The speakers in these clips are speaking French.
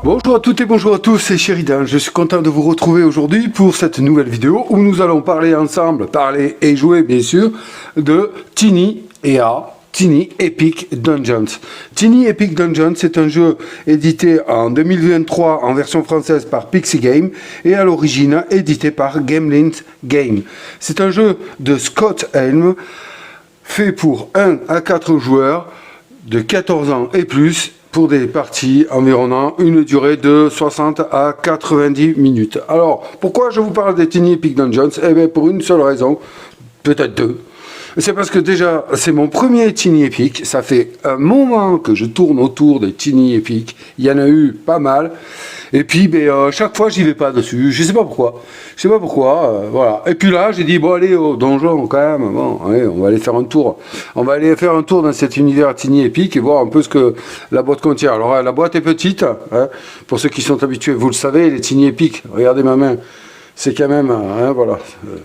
Bonjour à toutes et bonjour à tous, c'est Sheridan. Je suis content de vous retrouver aujourd'hui pour cette nouvelle vidéo où nous allons parler ensemble, parler et jouer bien sûr, de Tiny Epic Dungeons. Tiny Epic Dungeons, c'est un jeu édité en 2023 en version française par Pixie Game et à l'origine édité par Gamelint Game. C'est un jeu de Scott Helm fait pour 1 à 4 joueurs de 14 ans et plus pour des parties environnant une durée de 60 à 90 minutes. Alors, pourquoi je vous parle des Tiny Epic Dungeons? Eh bien, pour une seule raison, peut-être deux. C'est parce que déjà, c'est mon premier Tiny Epic. Ça fait un moment que je tourne autour des Tiny Epic. Il y en a eu pas mal. Et puis, chaque fois, j'y vais pas dessus. Je sais pas pourquoi. Je sais pas pourquoi. Voilà. Et puis là, j'ai dit, bon, allez, au donjon, quand même. Bon, allez, on va aller faire un tour. On va aller faire un tour dans cet univers Tiny Epic et voir un peu ce que la boîte contient. Alors, la boîte est petite. Hein, pour ceux qui sont habitués, vous le savez, les Tiny Epic. Regardez ma main. C'est quand même, voilà.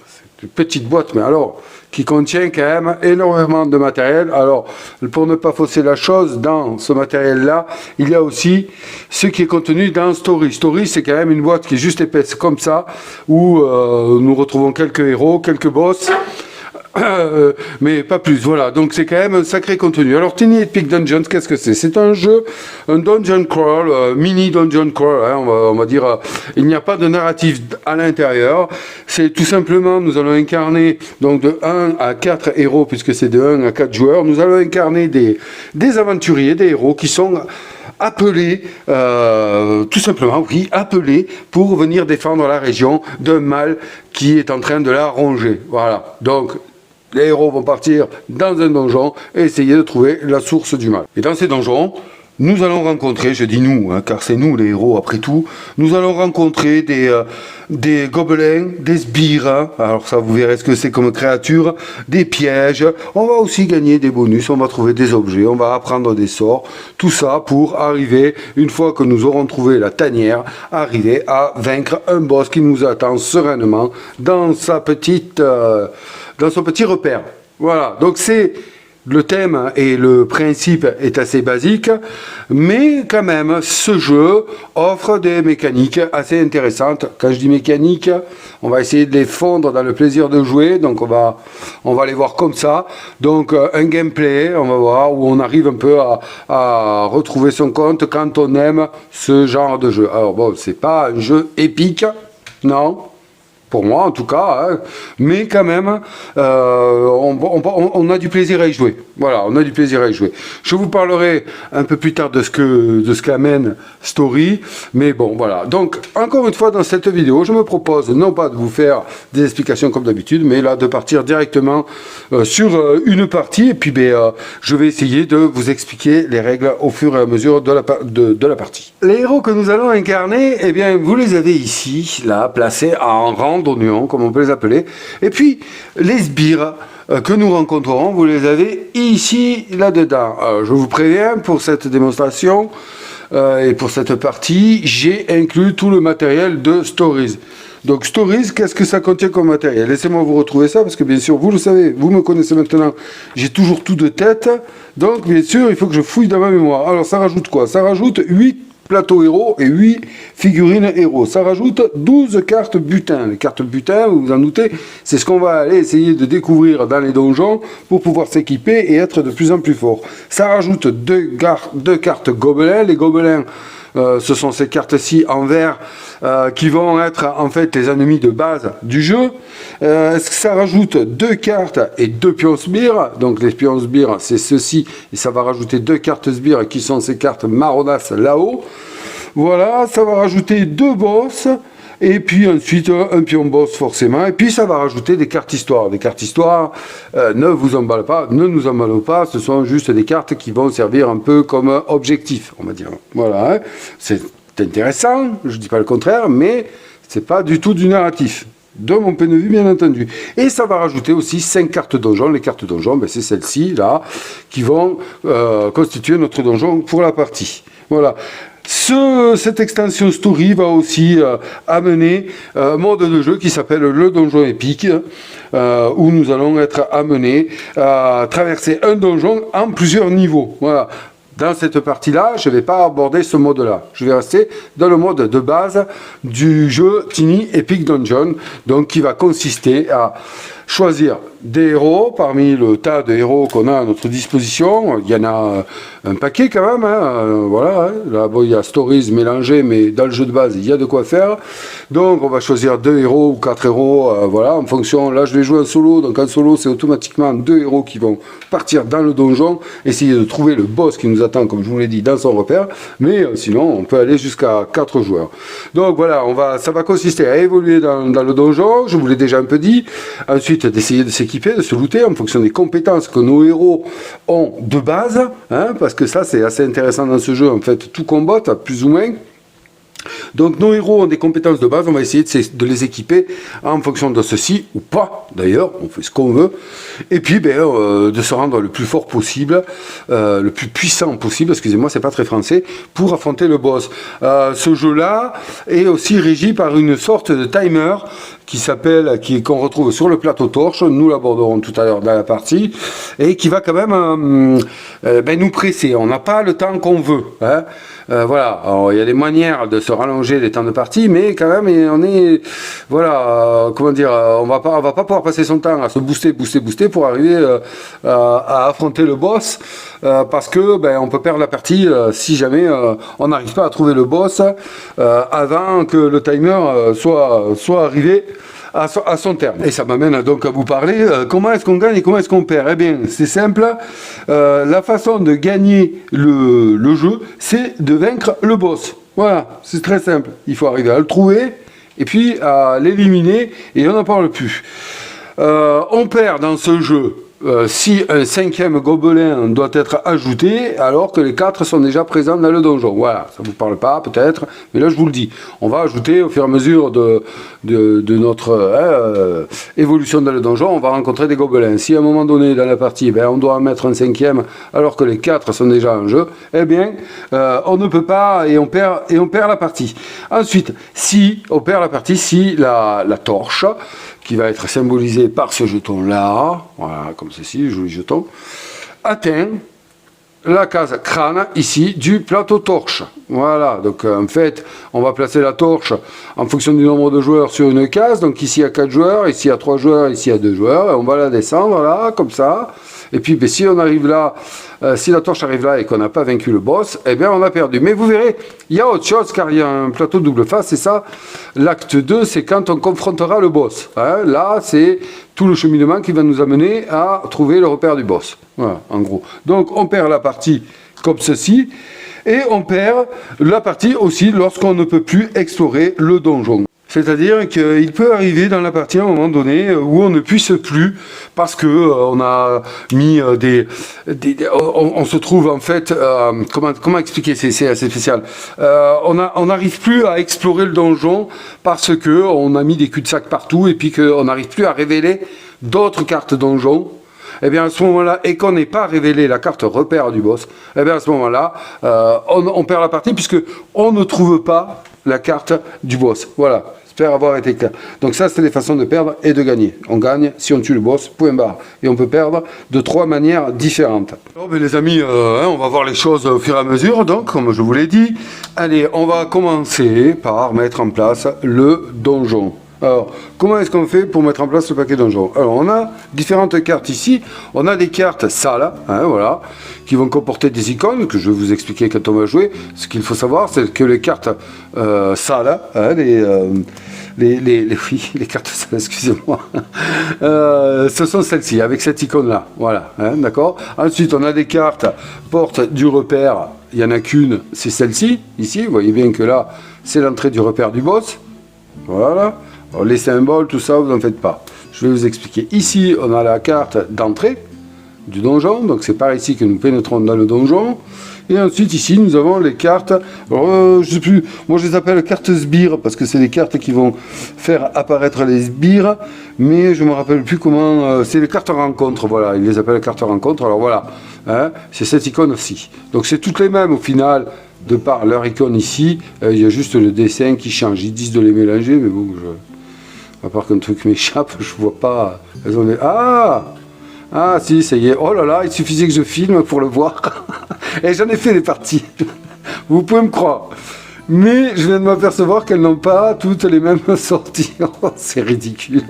C'est une petite boîte, mais alors, qui contient quand même énormément de matériel. Alors, pour ne pas fausser la chose, dans ce matériel-là, il y a aussi ce qui est contenu dans Story. Story, c'est quand même une boîte qui est juste épaisse comme ça, où nous retrouvons quelques héros, quelques boss, mais pas plus, voilà, donc c'est quand même un sacré contenu. Alors Tiny Epic Dungeons, qu'est-ce que c'est? C'est un jeu, un dungeon crawl, mini dungeon crawl, hein, on va dire, il n'y a pas de narratif à l'intérieur, c'est tout simplement, nous allons incarner, donc de 1 à 4 héros, puisque c'est de 1 à 4 joueurs, nous allons incarner des aventuriers, des héros qui sont appelés, tout simplement, oui, appelés pour venir défendre la région d'un mal qui est en train de la ronger, voilà, donc les héros vont partir dans un donjon et essayer de trouver la source du mal. Et dans ces donjons, nous allons rencontrer, je dis nous, hein, car c'est nous les héros après tout, nous allons rencontrer des gobelins, des sbires, alors ça vous verrez ce que c'est comme créature, des pièges, on va aussi gagner des bonus, on va trouver des objets, on va apprendre des sorts, tout ça pour arriver, une fois que nous aurons trouvé la tanière, arriver à vaincre un boss qui nous attend sereinement dans sa petite... dans son petit repère. Voilà, donc c'est le thème et le principe est assez basique, mais quand même, ce jeu offre des mécaniques assez intéressantes. Quand je dis mécanique, on va essayer de les fondre dans le plaisir de jouer, donc on va les voir comme ça. Donc un gameplay, on va voir, où on arrive un peu à retrouver son compte quand on aime ce genre de jeu. Alors bon, c'est pas un jeu épique, non, pour moi en tout cas, hein, mais quand même, on a du plaisir à y jouer. Voilà, on a du plaisir à y jouer. Je vous parlerai un peu plus tard de ce qu'amène Story, mais bon, voilà. Donc, encore une fois, dans cette vidéo, je me propose non pas de vous faire des explications comme d'habitude, mais là, de partir directement sur une partie, et puis je vais essayer de vous expliquer les règles au fur et à mesure de la partie. Les héros que nous allons incarner, eh bien, vous les avez ici, là, placés en rang d'oignons, comme on peut les appeler. Et puis, les sbires que nous rencontrerons, vous les avez ici, là-dedans. Je vous préviens, pour cette démonstration et pour cette partie, j'ai inclus tout le matériel de Stories. Donc Stories, qu'est-ce que ça contient comme matériel? Laissez-moi vous retrouver ça, parce que bien sûr, vous le savez, vous me connaissez maintenant, j'ai toujours tout de tête. Donc, bien sûr, il faut que je fouille dans ma mémoire. Alors, ça rajoute quoi? Ça rajoute 8 plateaux héros et 8 figurines héros. Ça rajoute 12 cartes butin. Les cartes butin, vous vous en doutez, c'est ce qu'on va aller essayer de découvrir dans les donjons pour pouvoir s'équiper et être de plus en plus fort. Ça rajoute 2 cartes gobelins. Les gobelins, ce sont ces cartes-ci en vert qui vont être en fait les ennemis de base du jeu. Ça rajoute 2 cartes et 2 pions sbires. Donc les pions sbires, c'est ceci, et ça va rajouter 2 cartes sbires qui sont ces cartes marronasses là-haut. Voilà, ça va rajouter 2 boss. Et puis ensuite un pion boss forcément, et puis ça va rajouter des cartes histoire. Des cartes histoire, ne vous emballez pas, ne nous emballons pas, ce sont juste des cartes qui vont servir un peu comme objectif, on va dire. Voilà, hein. C'est intéressant, je ne dis pas le contraire, mais c'est pas du tout du narratif. De mon point de vue, bien entendu. Et ça va rajouter aussi 5 cartes donjon. Les cartes donjon, c'est celles-ci, là, qui vont constituer notre donjon pour la partie. Voilà. Cette extension Story va aussi amener un mode de jeu qui s'appelle le donjon épique, où nous allons être amenés à traverser un donjon en plusieurs niveaux. Voilà. dans cette partie-là, je ne vais pas aborder ce mode-là. Je vais rester dans le mode de base du jeu Tiny Epic Dungeon, donc qui va consister à choisir des héros parmi le tas de héros qu'on a à notre disposition. Il y en a un paquet quand même, hein, voilà, hein. Là bon, il y a stories mélangées, mais dans le jeu de base il y a de quoi faire. Donc on va choisir 2 héros ou 4 héros, voilà, en fonction. Là je vais jouer en solo, donc en solo c'est automatiquement 2 héros qui vont partir dans le donjon, essayer de trouver le boss qui nous attend, comme je vous l'ai dit, dans son repère. Mais sinon on peut aller jusqu'à 4 joueurs. Donc voilà, ça va consister à évoluer dans le donjon, je vous l'ai déjà un peu dit. Ensuite d'essayer de s'équiper, de se looter en fonction des compétences que nos héros ont de base, hein, parce que ça c'est assez intéressant dans ce jeu, en fait tout combat plus ou moins. Donc nos héros ont des compétences de base, on va essayer de les équiper en fonction de ceci, ou pas d'ailleurs, on fait ce qu'on veut, et puis de se rendre le plus fort possible, le plus puissant possible, excusez-moi c'est pas très français, pour affronter le boss. Ce jeu là est aussi régi par une sorte de timer qu'on retrouve sur le plateau torche, nous l'aborderons tout à l'heure dans la partie, et qui va quand même nous presser, on n'a pas le temps qu'on veut, hein. Voilà, alors, il y a des manières de se rallonger les temps de partie, mais quand même on est, voilà, comment dire, on va pas pouvoir passer son temps à se booster pour arriver à affronter le boss, parce que on peut perdre la partie si jamais on n'arrive pas à trouver le boss avant que le timer soit arrivé à son terme. Et ça m'amène donc à vous parler comment est-ce qu'on gagne et comment est-ce qu'on perd. Eh bien c'est simple, la façon de gagner le jeu c'est de vaincre le boss. Voilà, c'est très simple, il faut arriver à le trouver et puis à l'éliminer et on n'en parle plus. On perd dans ce jeu si un 5e gobelin doit être ajouté alors que les 4 sont déjà présents dans le donjon. Voilà, ça vous parle pas peut-être, mais là je vous le dis, on va ajouter au fur et à mesure de notre évolution dans le donjon, on va rencontrer des gobelins. Si à un moment donné dans la partie on doit en mettre un 5e alors que les 4 sont déjà en jeu, eh bien on ne peut pas et on perd la partie. Ensuite, si on perd la partie, si la torche qui va être symbolisé par ce jeton là, voilà, comme ceci, joli jeton, atteint la case crâne ici du plateau torche. Voilà, donc en fait on va placer la torche en fonction du nombre de joueurs sur une case. Donc ici il y a 4 joueurs, ici il y a 3 joueurs, ici il y a 2 joueurs, et on va la descendre là, comme ça. Et puis si on arrive là, si la torche arrive là et qu'on n'a pas vaincu le boss, eh bien on a perdu. Mais vous verrez, il y a autre chose, car il y a un plateau double face, et ça, l'acte 2, c'est quand on confrontera le boss. Hein, là, c'est tout le cheminement qui va nous amener à trouver le repère du boss. Voilà, en gros. Donc on perd la partie comme ceci, et on perd la partie aussi lorsqu'on ne peut plus explorer le donjon. C'est-à-dire qu'il peut arriver dans la partie à un moment donné où on ne puisse plus parce que on a mis on se trouve en fait comment expliquer, c'est assez spécial. On n'arrive plus à explorer le donjon parce que on a mis des cul-de-sac partout et puis qu'on n'arrive plus à révéler d'autres cartes donjon. Et bien à ce moment-là, et qu'on n'ait pas révélé la carte repère du boss, et bien à ce moment-là, on perd la partie puisque on ne trouve pas la carte du boss. Voilà. J'espère avoir été clair. Donc ça, c'est les façons de perdre et de gagner. On gagne si on tue le boss, point barre. Et on peut perdre de 3 manières différentes. Alors, les amis, on va voir les choses au fur et à mesure. Donc, comme je vous l'ai dit, allez, on va commencer par mettre en place le donjon. Alors, comment est-ce qu'on fait pour mettre en place le paquet donjon? Alors, on a différentes cartes ici. On a des cartes salles, hein, voilà, qui vont comporter des icônes, que je vais vous expliquer quand on va jouer. Ce qu'il faut savoir, c'est que les cartes salles, hein, les cartes salles, excusez-moi, ce sont celles-ci, avec cette icône-là, voilà, hein, d'accord. Ensuite, on a des cartes porte du repère, il n'y en a qu'une, c'est celle-ci, ici, vous voyez bien que là, c'est l'entrée du repère du boss, voilà. Alors, les symboles, tout ça, vous n'en faites pas. Je vais vous expliquer. Ici, on a la carte d'entrée du donjon. Donc, c'est par ici que nous pénétrons dans le donjon. Et ensuite, ici, nous avons les cartes. Alors, je sais plus. Moi, je les appelle cartes sbires parce que c'est les cartes qui vont faire apparaître les sbires. Mais je ne me rappelle plus comment. C'est les cartes rencontres. Voilà, ils les appellent cartes rencontres. Alors, voilà. Hein, c'est cette icône-ci. Donc, c'est toutes les mêmes au final. De par leur icône ici, il y a juste le dessin qui change. Ils disent de les mélanger, mais bon, à part qu'un truc m'échappe, je vois pas. Elles ont des... Ah, Ah si, ça y est. Oh là là, il suffisait que je filme pour le voir. Et j'en ai fait des parties. Vous pouvez me croire. Mais je viens de m'apercevoir qu'elles n'ont pas toutes les mêmes sorties. Oh, c'est ridicule.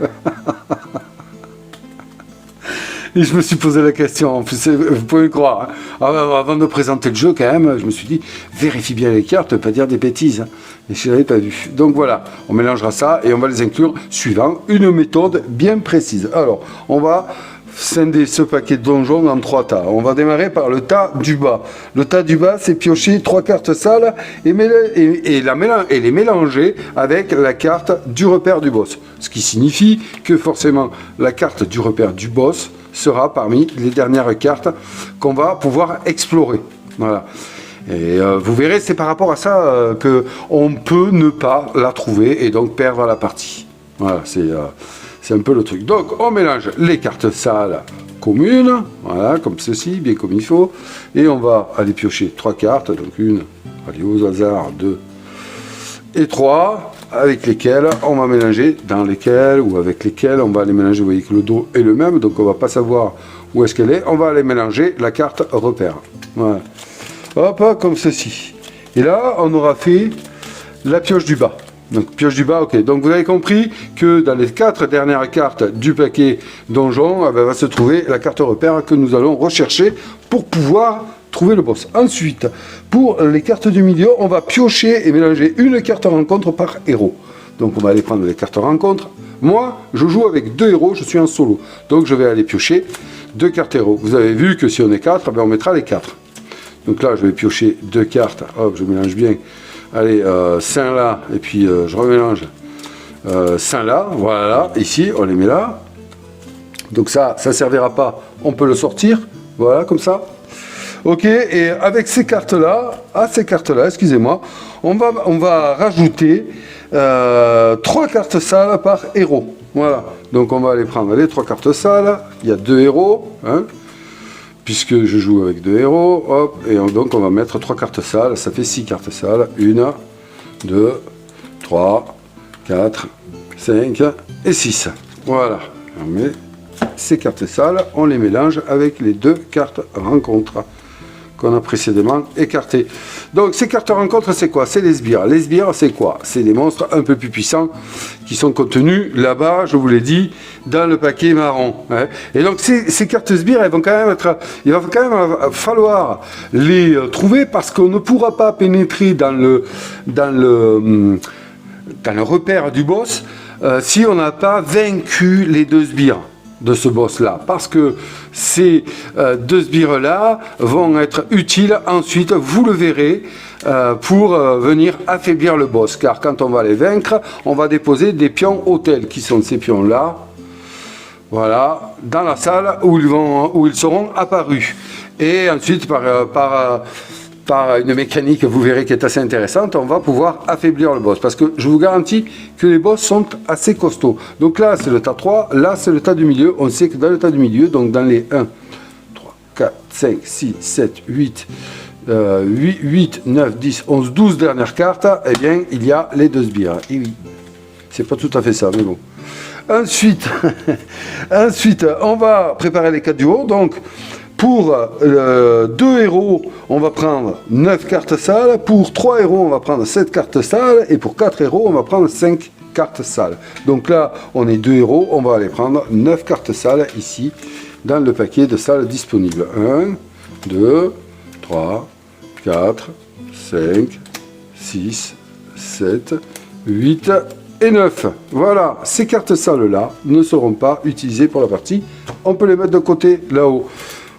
Et je me suis posé la question, en plus, vous pouvez me croire. Hein. Avant de présenter le jeu, quand même, je me suis dit, vérifie bien les cartes, pas dire des bêtises. Hein. Et je n'avais pas vu. Donc voilà, on mélangera ça et on va les inclure suivant une méthode bien précise. Alors, on va scinder ce paquet de donjons en 3 tas. On va démarrer par le tas du bas. Le tas du bas, c'est piocher 3 cartes sales et les mélanger avec la carte du repère du boss. Ce qui signifie que forcément, la carte du repère du boss sera parmi les dernières cartes qu'on va pouvoir explorer. Voilà. Et vous verrez, c'est par rapport à ça que on peut ne pas la trouver et donc perdre la partie. Voilà, c'est un peu le truc. Donc, on mélange les cartes sales communes, voilà, comme ceci, bien comme il faut, et on va aller piocher 3 cartes, donc une, allez, au hasard, 2 et 3, avec lesquelles on va mélanger, dans lesquelles ou avec lesquelles on va les mélanger. Vous voyez que le dos est le même, donc on va pas savoir où est-ce qu'elle est. On va aller mélanger la carte repère. Voilà. Hop, comme ceci. Et là, on aura fait la pioche du bas. Donc pioche du bas, ok. Donc vous avez compris que dans les 4 dernières cartes du paquet donjon, va se trouver la carte repère que nous allons rechercher pour pouvoir trouver le boss. Ensuite, pour les cartes du milieu, on va piocher et mélanger une carte rencontre par héros. Donc on va aller prendre les cartes rencontre. Moi, je joue avec 2 héros, je suis en solo. Donc je vais aller piocher 2 cartes héros. Vous avez vu que si on est 4, on mettra les 4. Donc là, je vais piocher 2 cartes. Hop, je mélange bien. Allez, 5 là, et puis je remélange 5 là. Voilà, ici, on les met là. Donc ça ne servira pas. On peut le sortir. Voilà, comme ça. Ok, et avec ces cartes-là, excusez-moi, on va rajouter 3 cartes sales par héros. Voilà, donc on va aller prendre les 3 cartes sales. Il y a 2 héros, hein, puisque je joue avec 2 héros. Hop, et donc on va mettre 3 cartes sales. Ça fait 6 cartes sales. 1, 2, 3, 4, 5 et 6. Voilà, on met ces cartes sales, on les mélange avec les 2 cartes rencontres qu'on a précédemment écartées. Donc ces cartes rencontres, c'est quoi? C'est les sbires. Les sbires, c'est quoi? C'est des monstres un peu plus puissants qui sont contenus là-bas, je vous l'ai dit, dans le paquet marron. Hein. Et donc ces cartes sbires, il va quand même falloir les trouver parce qu'on ne pourra pas pénétrer dans le repère du boss si on n'a pas vaincu les 2 sbires de ce boss-là, parce que ces 2 sbires-là vont être utiles ensuite, vous le verrez, pour venir affaiblir le boss, car quand on va les vaincre, on va déposer des pions hôtels, qui sont ces pions-là, voilà, dans la salle où ils seront apparus. Et ensuite, par une mécanique, vous verrez, qui est assez intéressante, on va pouvoir affaiblir le boss. Parce que je vous garantis que les boss sont assez costauds. Donc là, c'est le tas 3, là, c'est le tas du milieu. On sait que dans le tas du milieu, donc dans les 1, 3, 4, 5, 6, 7, 8, 9, 10, 11, 12 dernières cartes, eh bien, il y a les 2 sbires. Et oui, c'est pas tout à fait ça, mais bon. Ensuite, on va préparer les 4 du haut. Donc, pour 2 héros, on va prendre 9 cartes sales. Pour 3 héros, on va prendre 7 cartes sales. Et pour 4 héros, on va prendre 5 cartes sales. Donc là, on est 2 héros. On va aller prendre 9 cartes sales ici, dans le paquet de salles disponibles. 1, 2, 3, 4, 5, 6, 7, 8 et 9. Voilà, ces cartes sales-là ne seront pas utilisées pour la partie. On peut les mettre de côté, là-haut.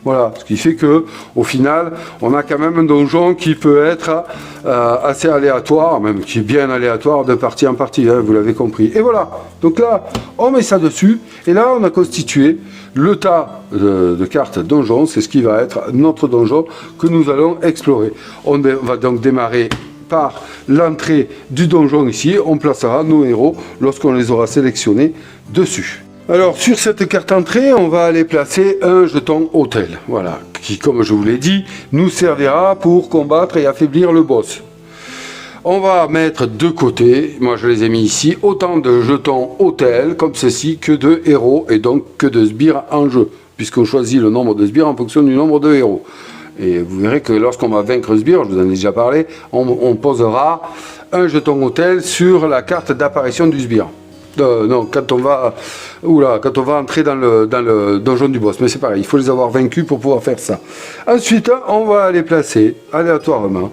Voilà, ce qui fait que au final, on a quand même un donjon qui peut être assez aléatoire, même qui est bien aléatoire de partie en partie, hein, vous l'avez compris. Et voilà, donc là, on met ça dessus, et là, on a constitué le tas de cartes donjon, c'est ce qui va être notre donjon que nous allons explorer. On va donc démarrer par l'entrée du donjon ici, on placera nos héros lorsqu'on les aura sélectionnés dessus. Alors sur cette carte entrée, on va aller placer un jeton hôtel, voilà, qui, comme je vous l'ai dit, nous servira pour combattre et affaiblir le boss. On va mettre de côté, moi je les ai mis ici, autant de jetons hôtel comme ceci que de héros et donc que de sbires en jeu. puisqu'on choisit le nombre de sbires en fonction du nombre de héros. Et vous verrez que lorsqu'on va vaincre sbire, je vous en ai déjà parlé, on posera un jeton hôtel sur la carte d'apparition du sbire. Non, quand on va entrer dans le donjon du boss, mais c'est pareil, il faut les avoir vaincus pour pouvoir faire ça. Ensuite, on va les placer aléatoirement,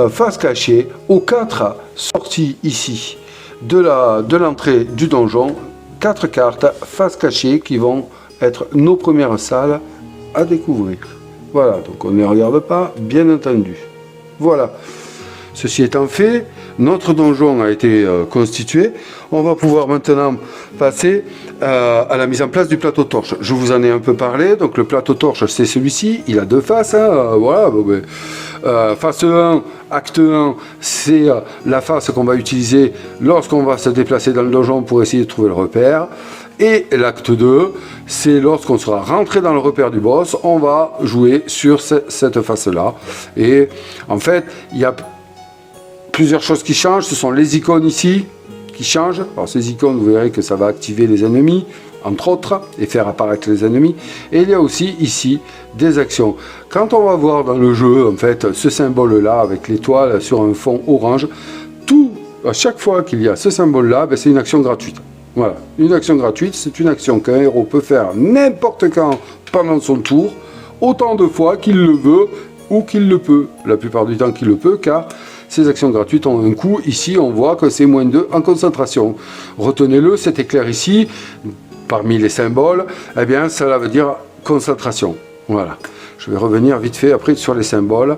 face cachée, aux 4 sorties ici de l'entrée du donjon, 4 cartes face cachée qui vont être nos premières salles à découvrir. Voilà, donc on ne les regarde pas, bien entendu. Voilà. Ceci étant fait, notre donjon a été constitué. On va pouvoir maintenant passer à la mise en place du plateau torche. Je vous en ai un peu parlé. Donc le plateau torche, c'est celui-ci. Il a 2 faces. Voilà. Face 1, acte 1, c'est la face qu'on va utiliser lorsqu'on va se déplacer dans le donjon pour essayer de trouver le repère. Et l'acte 2, c'est lorsqu'on sera rentré dans le repère du boss, on va jouer sur cette face-là. Et en fait, il y a plusieurs choses qui changent. Ce sont les icônes ici qui changent. Alors ces icônes, vous verrez que ça va activer les ennemis, entre autres, et faire apparaître les ennemis. Et il y a aussi ici des actions. Quand on va voir dans le jeu, en fait, ce symbole-là avec l'étoile sur un fond orange, à chaque fois qu'il y a ce symbole-là, ben, c'est une action gratuite. Voilà, une action gratuite, c'est une action qu'un héros peut faire n'importe quand pendant son tour, autant de fois qu'il le veut ou qu'il le peut. La plupart du temps qu'il le peut, car ces actions gratuites ont un coût. Ici, on voit que c'est -2 en concentration. Retenez-le, cet éclair ici, parmi les symboles, eh bien, cela veut dire concentration. Voilà. Je vais revenir vite fait après sur les symboles.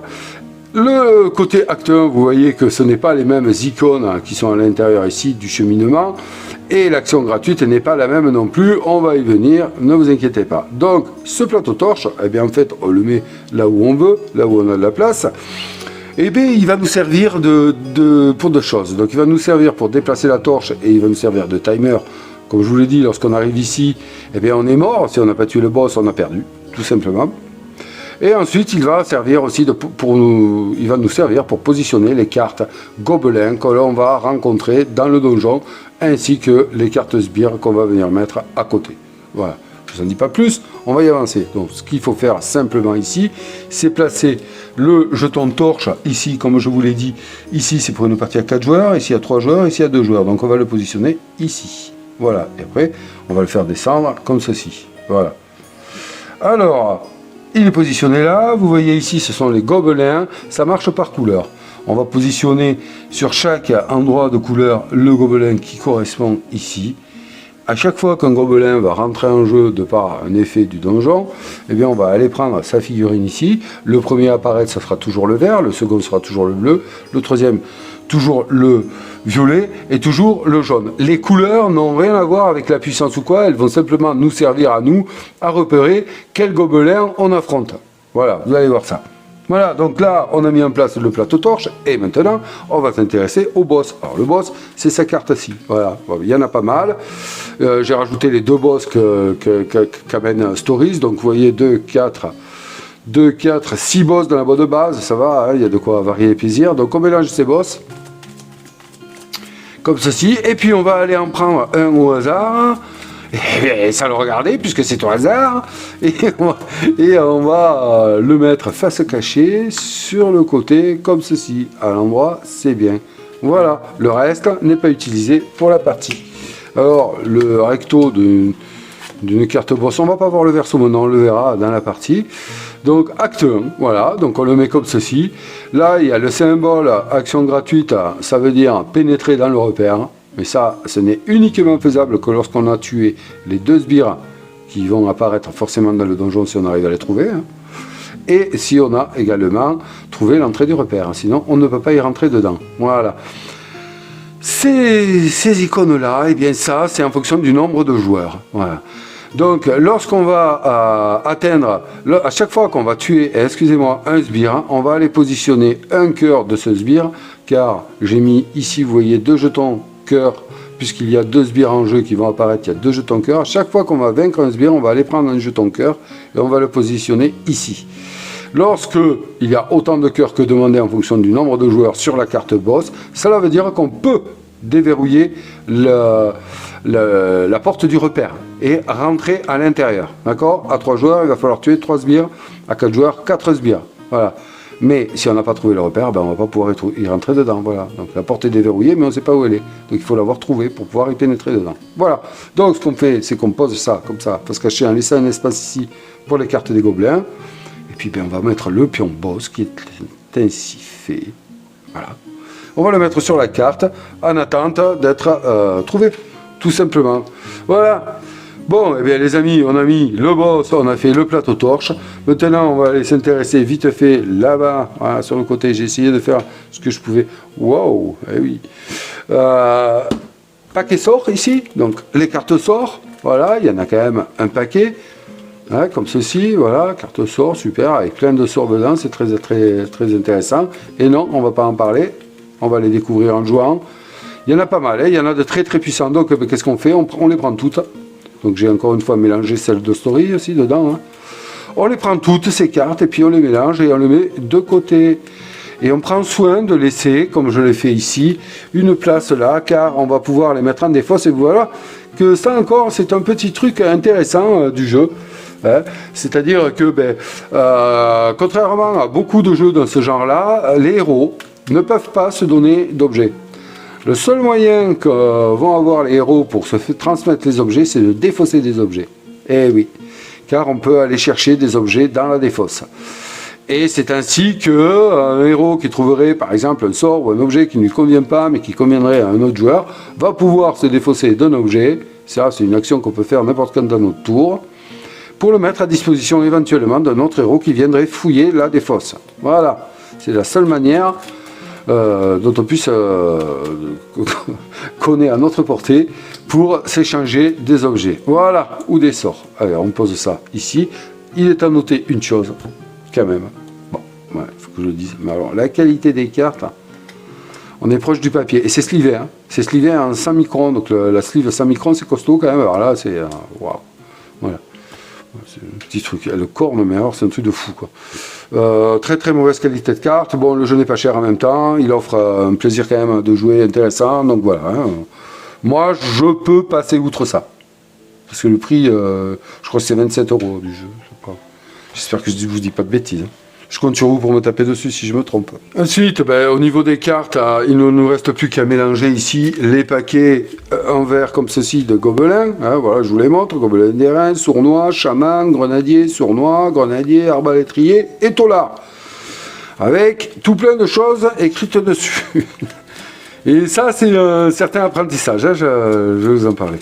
Le côté acte 1, vous voyez que ce n'est pas les mêmes icônes qui sont à l'intérieur ici du cheminement. Et l'action gratuite n'est pas la même non plus, on va y venir, ne vous inquiétez pas. Donc, ce plateau torche, eh bien en fait, on le met là où on veut, là où on a de la place. Et bien, il va nous servir pour 2 choses. Donc, il va nous servir pour déplacer la torche et il va nous servir de timer. Comme je vous l'ai dit, lorsqu'on arrive ici, eh bien, on est mort. Si on n'a pas tué le boss, on a perdu, tout simplement. Et ensuite, il va servir aussi il va nous servir pour positionner les cartes gobelins que l'on va rencontrer dans le donjon, ainsi que les cartes sbires qu'on va venir mettre à côté. Voilà. Je ne vous en dis pas plus, on va y avancer. Donc, ce qu'il faut faire simplement ici, c'est placer le jeton torche ici, comme je vous l'ai dit. Ici, c'est pour une partie à 4 joueurs, ici à 3 joueurs, ici à 2 joueurs. Donc, on va le positionner ici. Voilà. Et après, on va le faire descendre comme ceci. Voilà. Alors, il est positionné là, vous voyez ici, ce sont les gobelins, ça marche par couleur. On va positionner sur chaque endroit de couleur le gobelin qui correspond ici. À chaque fois qu'un gobelin va rentrer en jeu de par un effet du donjon, eh bien on va aller prendre sa figurine ici. Le premier à apparaître, ça sera toujours le vert, le second sera toujours le bleu, le troisième toujours le violet et toujours le jaune. Les couleurs n'ont rien à voir avec la puissance ou quoi, elles vont simplement nous servir à nous à repérer quel gobelin on affronte. Voilà, vous allez voir ça. Voilà, donc là, on a mis en place le plateau torche, et maintenant, on va s'intéresser au boss. Alors, le boss, c'est sa carte-ci. Voilà, il y en a pas mal. J'ai rajouté les 2 boss qu'amène Stories. Donc, vous voyez, 2, 4, 6 boss dans la boîte de base. Ça va, il y a de quoi varier les plaisirs. Donc, on mélange ces boss, comme ceci. Et puis, on va aller en prendre un au hasard. Et ça le regarder puisque c'est au hasard et on va le mettre face cachée sur le côté comme ceci, à l'endroit c'est bien. Voilà, le reste n'est pas utilisé pour la partie. Alors le recto d'une carte boss, on va pas voir le verso maintenant, on le verra dans la partie. Donc acte 1, voilà, donc on le met comme ceci. Là il y a le symbole action gratuite, ça veut dire pénétrer dans le repère. Mais ça, ce n'est uniquement faisable que lorsqu'on a tué les 2 sbires qui vont apparaître forcément dans le donjon si on arrive à les trouver. Hein. Et si on a également trouvé l'entrée du repère. Sinon, on ne peut pas y rentrer dedans. Voilà. Ces icônes-là, eh bien ça, c'est en fonction du nombre de joueurs. Voilà. Donc, lorsqu'on va atteindre, à chaque fois qu'on va tuer, excusez-moi, un sbire, on va aller positionner un cœur de ce sbire, car j'ai mis ici, vous voyez, 2 jetons cœur, puisqu'il y a 2 sbires en jeu qui vont apparaître, il y a 2 jetons cœur. À chaque fois qu'on va vaincre un sbire, on va aller prendre un jeton cœur et on va le positionner ici. Lorsque il y a autant de cœurs que demandé en fonction du nombre de joueurs sur la carte boss, cela veut dire qu'on peut déverrouiller la porte du repère et rentrer à l'intérieur. D'accord? À 3 joueurs, il va falloir tuer 3 sbires. À 4 joueurs, 4 sbires. Voilà. Mais si on n'a pas trouvé le repère, ben on ne va pas pouvoir y rentrer dedans. Voilà. Donc la porte est déverrouillée, mais on ne sait pas où elle est. Donc il faut l'avoir trouvée pour pouvoir y pénétrer dedans. Voilà. Donc ce qu'on fait, c'est qu'on pose ça comme ça, pour se cacher, en laissant un espace ici pour les cartes des gobelins. Et puis ben, on va mettre le pion boss qui est ainsi fait. Voilà. On va le mettre sur la carte en attente d'être trouvé, tout simplement. Voilà. Bon, eh bien les amis, on a mis le boss, on a fait le plateau torche. Maintenant, on va aller s'intéresser vite fait là-bas, voilà, sur le côté. J'ai essayé de faire ce que je pouvais. Waouh, eh oui. Paquet sort ici, donc les cartes sort. Voilà, il y en a quand même un paquet, hein, comme ceci. Voilà, carte sort, super, avec plein de sorts dedans, c'est très, très, très intéressant. Et non, on ne va pas en parler, on va les découvrir en jouant. Il y en a pas mal, hein, il y en a de très très puissants. Donc, qu'est-ce qu'on fait? On les prend toutes. Donc j'ai encore une fois mélangé celle de Story aussi dedans. Hein. On les prend toutes ces cartes et puis on les mélange et on les met de côté. Et on prend soin de laisser, comme je l'ai fait ici, une place là, car on va pouvoir les mettre en défausse. Et voilà que ça encore, c'est un petit truc intéressant du jeu. Hein. C'est-à-dire que, contrairement à beaucoup de jeux dans ce genre-là, les héros ne peuvent pas se donner d'objets. Le seul moyen que vont avoir les héros pour se transmettre les objets, c'est de défausser des objets. Eh oui, car on peut aller chercher des objets dans la défausse. Et c'est ainsi qu'un héros qui trouverait par exemple un sort ou un objet qui ne lui convient pas, mais qui conviendrait à un autre joueur, va pouvoir se défausser d'un objet. Ça, c'est une action qu'on peut faire n'importe quand dans notre tour, pour le mettre à disposition éventuellement d'un autre héros qui viendrait fouiller la défausse. Voilà, c'est la seule manière dont on puisse qu'on ait à notre portée pour s'échanger des objets. Voilà, ou des sorts. Allez, on pose ça ici. Il est à noter une chose, quand même. Bon, il faut que je le dise. Mais alors, la qualité des cartes, on est proche du papier. Et c'est slivé, hein. C'est slivé en 100 microns. Donc la sleeve 100 microns, c'est costaud quand même. Alors là, c'est... waouh. Voilà. C'est un petit truc. Le corne, mais alors, c'est un truc de fou, quoi. Très très mauvaise qualité de carte. Bon, le jeu n'est pas cher en même temps. Il offre un plaisir quand même de jouer intéressant. Donc voilà. Hein. Moi, je peux passer outre ça. Parce que le prix, je crois que c'est 27 € du jeu. J'espère que je ne vous dis pas de bêtises. Hein. Je compte sur vous pour me taper dessus si je me trompe. Ensuite, au niveau des cartes, il ne nous reste plus qu'à mélanger ici les paquets en verre comme ceci de gobelins. Hein, voilà, je vous les montre. Gobelins d'airain, sournois, chaman, grenadier, sournois, grenadier, arbalétrier et taulard. Avec tout plein de choses écrites dessus. Et ça, c'est un certain apprentissage. Hein, je vais vous en parler.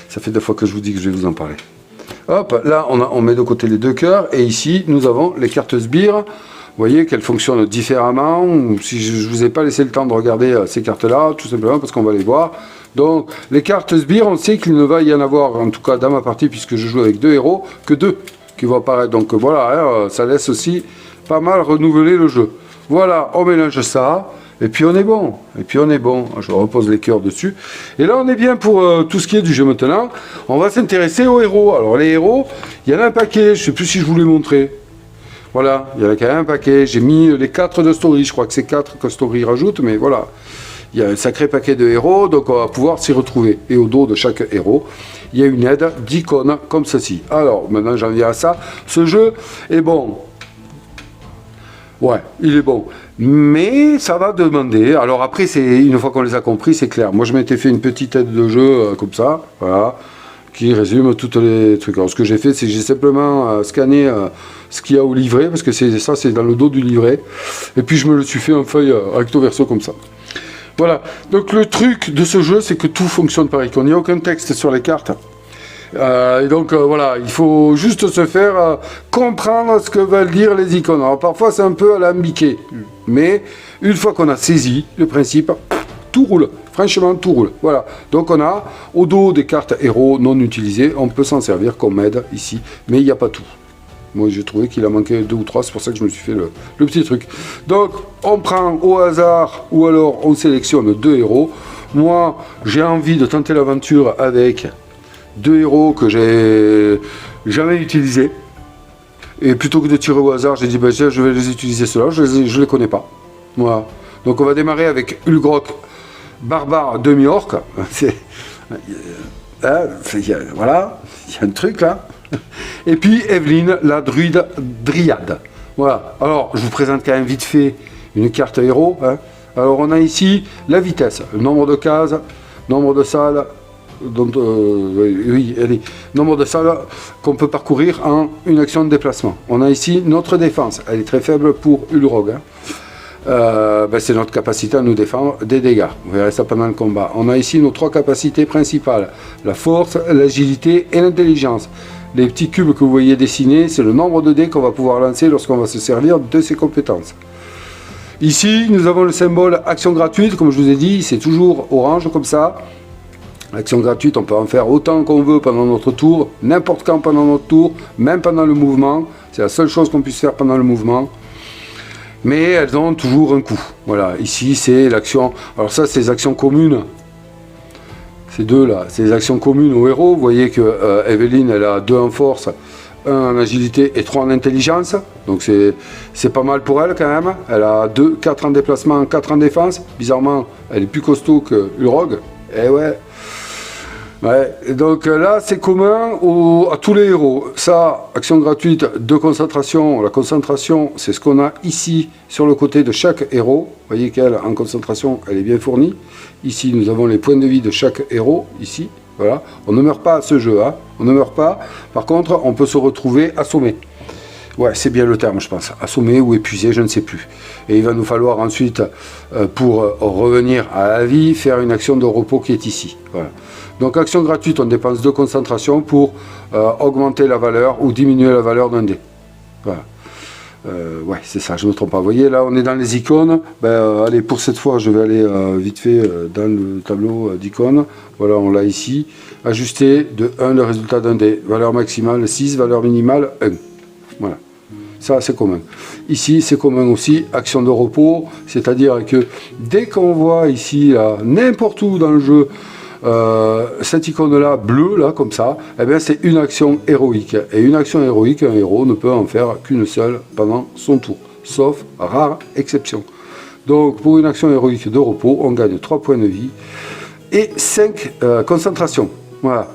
Ça fait 2 fois que je vous dis que je vais vous en parler. Hop, là on met de côté les 2 cœurs et ici nous avons les cartes sbires. Vous voyez qu'elles fonctionnent différemment. Si je ne vous ai pas laissé le temps de regarder ces cartes là, tout simplement parce qu'on va les voir. Donc les cartes sbires, on sait qu'il ne va y en avoir, en tout cas dans ma partie puisque je joue avec 2 héros, que 2 qui vont apparaître. Donc voilà, hein, ça laisse aussi pas mal renouveler le jeu. Voilà, on mélange ça. Et puis on est bon, Je repose les cœurs dessus. Et là on est bien pour tout ce qui est du jeu maintenant. On va s'intéresser aux héros. Alors les héros, il y en a un paquet, je ne sais plus si je vous l'ai montré. Voilà, il y en a quand même un paquet. J'ai mis les 4 de Story, je crois que c'est 4 que Story rajoute, mais voilà. Il y a un sacré paquet de héros, donc on va pouvoir s'y retrouver. Et au dos de chaque héros, il y a une aide d'icônes comme ceci. Alors maintenant j'en viens à ça. Ce jeu est bon. Ouais, il est bon. Mais ça va demander. Alors après, une fois qu'on les a compris, c'est clair. Moi, je m'étais fait une petite aide de jeu comme ça, voilà, qui résume tous les trucs. Alors, ce que j'ai fait, c'est que j'ai simplement scanné ce qu'il y a au livret, parce que ça, c'est dans le dos du livret. Et puis, je me le suis fait en feuille recto verso comme ça. Voilà. Donc, le truc de ce jeu, c'est que tout fonctionne pareil. Qu'il n'y a aucun texte sur les cartes. Et donc voilà, il faut juste se faire comprendre ce que veulent dire les icônes. Alors parfois c'est un peu alambiqué, mais une fois qu'on a saisi le principe, tout roule, franchement tout roule. Voilà, donc on a au dos des cartes héros non utilisées, on peut s'en servir comme aide ici, mais il n'y a pas tout. Moi j'ai trouvé qu'il en manquait 2 ou 3, c'est pour ça que je me suis fait le petit truc. Donc on prend au hasard ou alors on sélectionne 2 héros. Moi j'ai envie de tenter l'aventure avec 2 héros que j'ai jamais utilisés. Et plutôt que de tirer au hasard, j'ai dit je vais les utiliser ceux-là, je les connais pas. Voilà. Donc on va démarrer avec Ulgrok, barbare demi-orc. C'est Voilà, il y a un truc là. Et puis Evelyne, la druide dryade. Voilà, alors je vous présente quand même vite fait une carte héros. Hein. Alors on a ici la vitesse, le nombre de cases, nombre de salles, nombre de salles qu'on peut parcourir en une action de déplacement. On a ici notre défense, elle est très faible pour Ulrog. Hein. C'est notre capacité à nous défendre des dégâts. Vous verrez ça pendant le combat. On a ici nos 3 capacités principales, la force, l'agilité et l'intelligence. Les petits cubes que vous voyez dessinés, c'est le nombre de dés qu'on va pouvoir lancer lorsqu'on va se servir de ces compétences. Ici, nous avons le symbole action gratuite, comme je vous ai dit, c'est toujours orange comme ça. Action gratuite, on peut en faire autant qu'on veut pendant notre tour, n'importe quand pendant notre tour, même pendant le mouvement. C'est la seule chose qu'on puisse faire pendant le mouvement. Mais elles ont toujours un coût. Voilà, ici c'est l'action. Alors ça, c'est les actions communes. Ces deux là, c'est les actions communes aux héros. Vous voyez que Evelyne, elle a 2 en force, 1 en agilité et 3 en intelligence. Donc c'est pas mal pour elle quand même. Elle a 4 en déplacement, 4 en défense. Bizarrement, elle est plus costaud que Ulrog. Eh ouais. Ouais, et donc là c'est commun à tous les héros. Ça, action gratuite de concentration. La concentration, c'est ce qu'on a ici sur le côté de chaque héros. Vous voyez qu'elle, en concentration, elle est bien fournie. Ici, nous avons les points de vie de chaque héros, ici. Voilà. On ne meurt pas à ce jeu, hein. On ne meurt pas. Par contre, on peut se retrouver assommé. Ouais, c'est bien le terme, je pense. Assommé ou épuisé, je ne sais plus. Et il va nous falloir ensuite, pour revenir à la vie, faire une action de repos qui est ici. Voilà. Donc, action gratuite, on dépense 2 concentrations pour augmenter la valeur ou diminuer la valeur d'un dé. Voilà. Ouais, c'est ça, je ne me trompe pas. Vous voyez, là, on est dans les icônes. Allez, pour cette fois, je vais aller vite fait dans le tableau d'icônes. Voilà, on l'a ici. Ajuster de 1 le résultat d'un dé. Valeur maximale 6, valeur minimale 1. Voilà. Ça, c'est commun. Ici, c'est commun aussi, action de repos, c'est-à-dire que dès qu'on voit ici, n'importe où dans le jeu, cette icône-là, bleue, là, comme ça, eh bien, c'est une action héroïque. Et une action héroïque, un héros ne peut en faire qu'une seule pendant son tour, sauf rare exception. Donc, pour une action héroïque de repos, on gagne 3 points de vie et 5 concentrations. Voilà.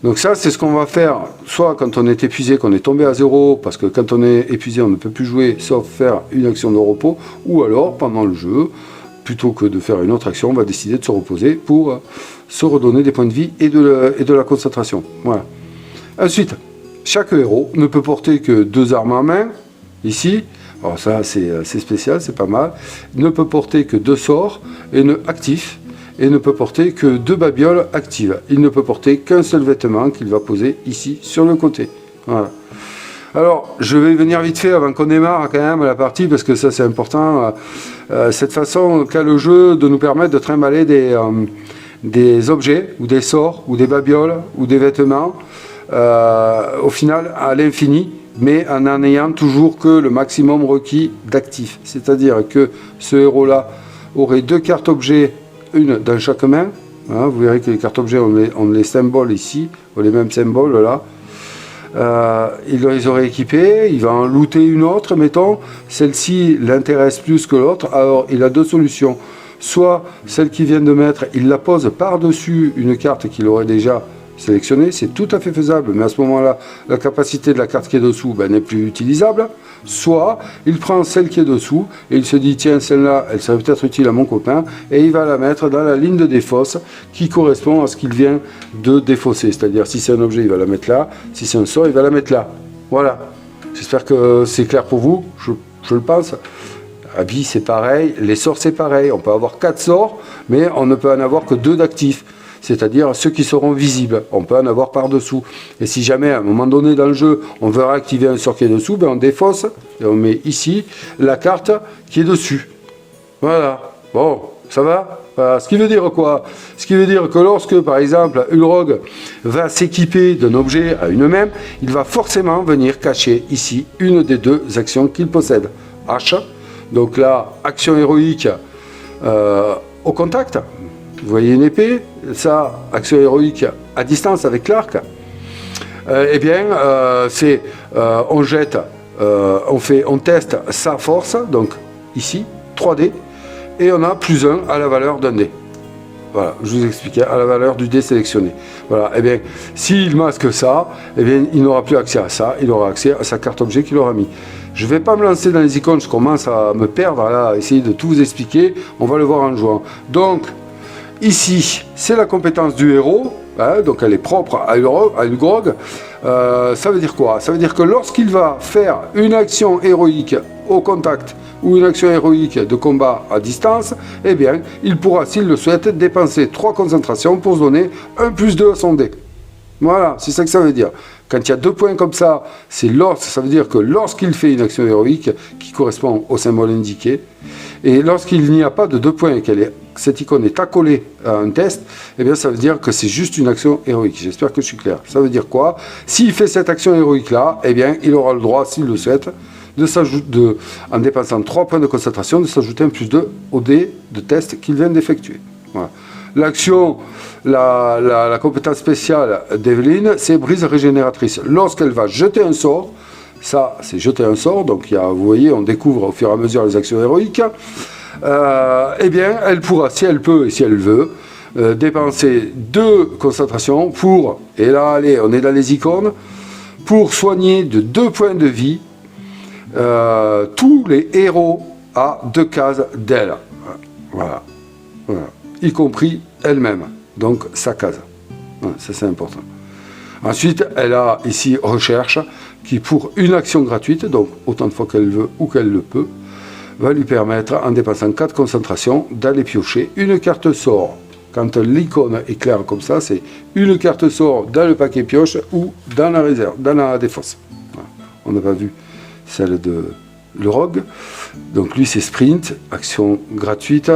Donc ça, c'est ce qu'on va faire, soit quand on est épuisé, qu'on est tombé à 0, parce que quand on est épuisé, on ne peut plus jouer, sauf faire une action de repos, ou alors, pendant le jeu, plutôt que de faire une autre action, on va décider de se reposer pour se redonner des points de vie et de la concentration. Voilà. Ensuite, chaque héros ne peut porter que 2 armes en main, ici. Alors ça, c'est spécial, c'est pas mal. Il ne peut porter que 2 sorts actifs, et ne peut porter que 2 babioles actives. Il ne peut porter qu'un seul vêtement qu'il va poser ici sur le côté. Voilà. Alors, je vais venir vite fait avant qu'on démarre quand même la partie, parce que ça c'est important. Cette façon qu'a le jeu de nous permettre de trimballer des objets, ou des sorts, ou des babioles, ou des vêtements, au final à l'infini, mais en ayant toujours que le maximum requis d'actifs. C'est-à-dire que ce héros-là aurait 2 cartes objets, une dans chaque main. Hein, vous verrez que les cartes objets ont les symboles ici, ont les mêmes symboles là. Il les aurait équipés, il va en looter une autre, mettons. Celle-ci l'intéresse plus que l'autre. Alors il a 2 solutions. Soit celle qu'il vient de mettre, il la pose par-dessus une carte qu'il aurait déjà sélectionnée. C'est tout à fait faisable, mais à ce moment-là, la capacité de la carte qui est dessous n'est plus utilisable. Soit il prend celle qui est dessous et il se dit tiens, celle-là elle serait peut-être utile à mon copain, et il va la mettre dans la ligne de défausse qui correspond à ce qu'il vient de défausser. C'est-à-dire si c'est un objet il va la mettre là, si c'est un sort il va la mettre là. Voilà, j'espère que c'est clair pour vous, je le pense. Habit c'est pareil, les sorts c'est pareil, on peut avoir 4 sorts mais on ne peut en avoir que 2 d'actifs. C'est-à-dire ceux qui seront visibles. On peut en avoir par-dessous. Et si jamais, à un moment donné dans le jeu, on veut réactiver un sort qui est dessous, ben on défausse et on met ici la carte qui est dessus. Voilà. Bon, ça va? Voilà. Ce qui veut dire quoi? Ce qui veut dire que lorsque, par exemple, Ulrog va s'équiper d'un objet à une main, il va forcément venir cacher ici une des 2 actions qu'il possède. H. Donc là, action héroïque au contact. Vous voyez une épée, ça, action héroïque à distance avec l'arc. Eh bien, on jette, on teste sa force, donc ici, 3 dés, et on a +1 à la valeur d'un dé. voilà, je vous expliquais, à la valeur du dé sélectionné. Voilà, et bien, s'il masque ça, et bien, il n'aura plus accès à ça, il aura accès à sa carte objet qu'il aura mis. Je ne vais pas me lancer dans les icônes, je commence à me perdre, là, à essayer de tout vous expliquer, on va le voir en jouant. Donc, ici, c'est la compétence du héros, hein, donc elle est propre à Ulgrog. Ça veut dire quoi? Ça veut dire que lorsqu'il va faire une action héroïque au contact, ou une action héroïque de combat à distance, eh bien, il pourra, s'il le souhaite, dépenser 3 concentrations pour se donner un +2 à son dé. Voilà, c'est ça que ça veut dire. Quand il y a 2 points comme ça, ça veut dire que lorsqu'il fait une action héroïque qui correspond au symbole indiqué, et lorsqu'il n'y a pas de 2 points et que cette icône est accolée à un test, eh bien ça veut dire que c'est juste une action héroïque. J'espère que je suis clair. Ça veut dire quoi? S'il fait cette action héroïque-là, eh bien il aura le droit, s'il le souhaite, en dépensant 3 points de concentration, de s'ajouter un +2 au dé de test qu'il vient d'effectuer. Voilà. L'action, la compétence spéciale d'Evelyne, c'est brise régénératrice. Lorsqu'elle va jeter un sort, ça c'est jeter un sort, donc vous voyez, on découvre au fur et à mesure les actions héroïques, eh bien elle pourra, si elle peut et si elle veut, dépenser 2 concentrations pour, et là allez, on est dans les icônes, pour soigner de 2 points de vie tous les héros à 2 cases d'elle. Voilà. Voilà. Y compris elle-même. Donc sa case. Voilà, ça c'est important. Ensuite, elle a ici recherche qui pour une action gratuite, donc autant de fois qu'elle veut ou qu'elle le peut, va lui permettre, en dépensant 4 concentrations, d'aller piocher une carte sort. Quand l'icône est claire comme ça, c'est une carte sort dans le paquet pioche ou dans la réserve, dans la défense. Voilà. On n'a pas vu celle de le rogue. Donc lui c'est sprint, action gratuite.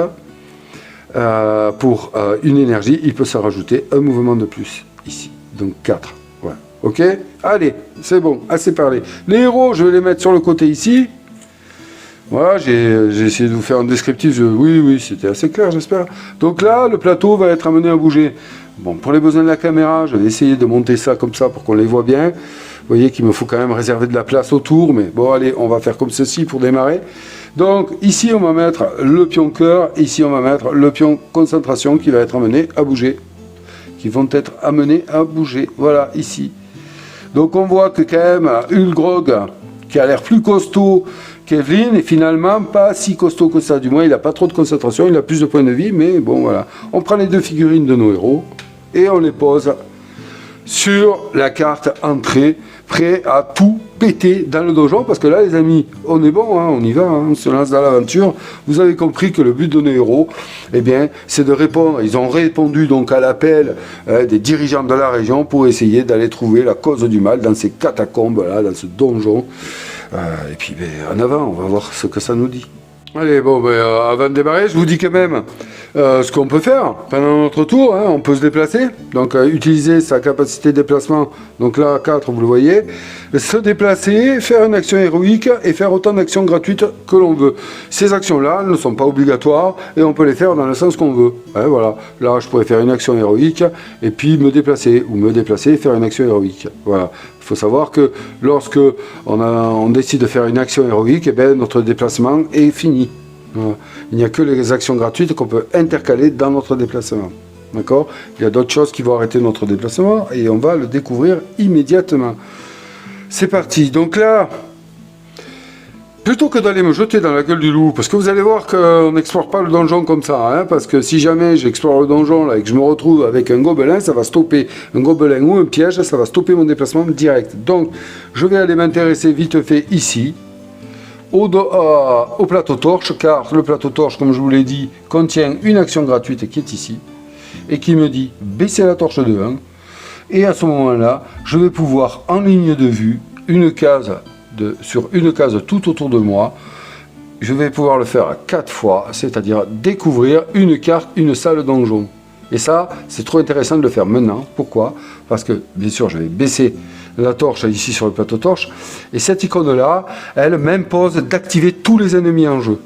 Pour une énergie, il peut s'en rajouter un mouvement de plus ici. Donc 4. Ouais. Ok? Allez, c'est bon, assez parlé. Les héros, je vais les mettre sur le côté ici. Voilà, j'ai essayé de vous faire un descriptif. Oui, c'était assez clair, j'espère. Donc là, le plateau va être amené à bouger. Bon, pour les besoins de la caméra, je vais essayer de monter ça comme ça pour qu'on les voit bien. Vous voyez qu'il me faut quand même réserver de la place autour, mais bon, allez, on va faire comme ceci pour démarrer. Donc, ici, on va mettre le pion cœur, ici, on va mettre le pion concentration qui va être amené à bouger. Qui vont être amenés à bouger. Voilà, ici. Donc, on voit que quand même, Ulgrog, qui a l'air plus costaud qu'Evelyne, est finalement pas si costaud que ça. Du moins, il n'a pas trop de concentration, il a plus de points de vie, mais bon, voilà. On prend les 2 figurines de nos héros et on les pose sur la carte entrée, prêt à tout péter dans le donjon, parce que là les amis, on est bon, hein, on y va, hein, on se lance dans l'aventure. Vous avez compris que le but de nos héros, eh bien, c'est de répondre, ils ont répondu donc à l'appel des dirigeants de la région pour essayer d'aller trouver la cause du mal dans ces catacombes là, dans ce donjon. Et puis ben, en avant, on va voir ce que ça nous dit. Allez, bon, ben, avant de démarrer, je vous dis quand même ce qu'on peut faire pendant notre tour. Hein, on peut se déplacer, donc utiliser sa capacité de déplacement. Donc là, 4, vous le voyez. Se déplacer, faire une action héroïque et faire autant d'actions gratuites que l'on veut. Ces actions-là ne sont pas obligatoires et on peut les faire dans le sens qu'on veut. Hein, voilà. Là, je pourrais faire une action héroïque et puis me déplacer, ou me déplacer et faire une action héroïque. Voilà. Il faut savoir que lorsque on décide de faire une action héroïque, eh bien, notre déplacement est fini. Voilà. Il n'y a que les actions gratuites qu'on peut intercaler dans notre déplacement. D'accord? Il y a d'autres choses qui vont arrêter notre déplacement et on va le découvrir immédiatement. C'est parti. Donc là, plutôt que d'aller me jeter dans la gueule du loup, parce que vous allez voir qu'on n'explore pas le donjon comme ça, hein, parce que si jamais j'explore le donjon là, et que je me retrouve avec un gobelin, ça va stopper, un gobelin ou un piège, ça va stopper mon déplacement direct. Donc, je vais aller m'intéresser vite fait ici, au plateau torche, car le plateau torche, comme je vous l'ai dit, contient une action gratuite qui est ici, et qui me dit baisser la torche de 1, et à ce moment-là, je vais pouvoir, en ligne de vue, sur une case tout autour de moi, je vais pouvoir le faire 4 fois, c'est-à-dire découvrir une carte, une salle donjon. Et ça, c'est trop intéressant de le faire maintenant. Pourquoi? Parce que, bien sûr, je vais baisser la torche ici sur le plateau torche, et cette icône-là, elle m'impose d'activer tous les ennemis en jeu.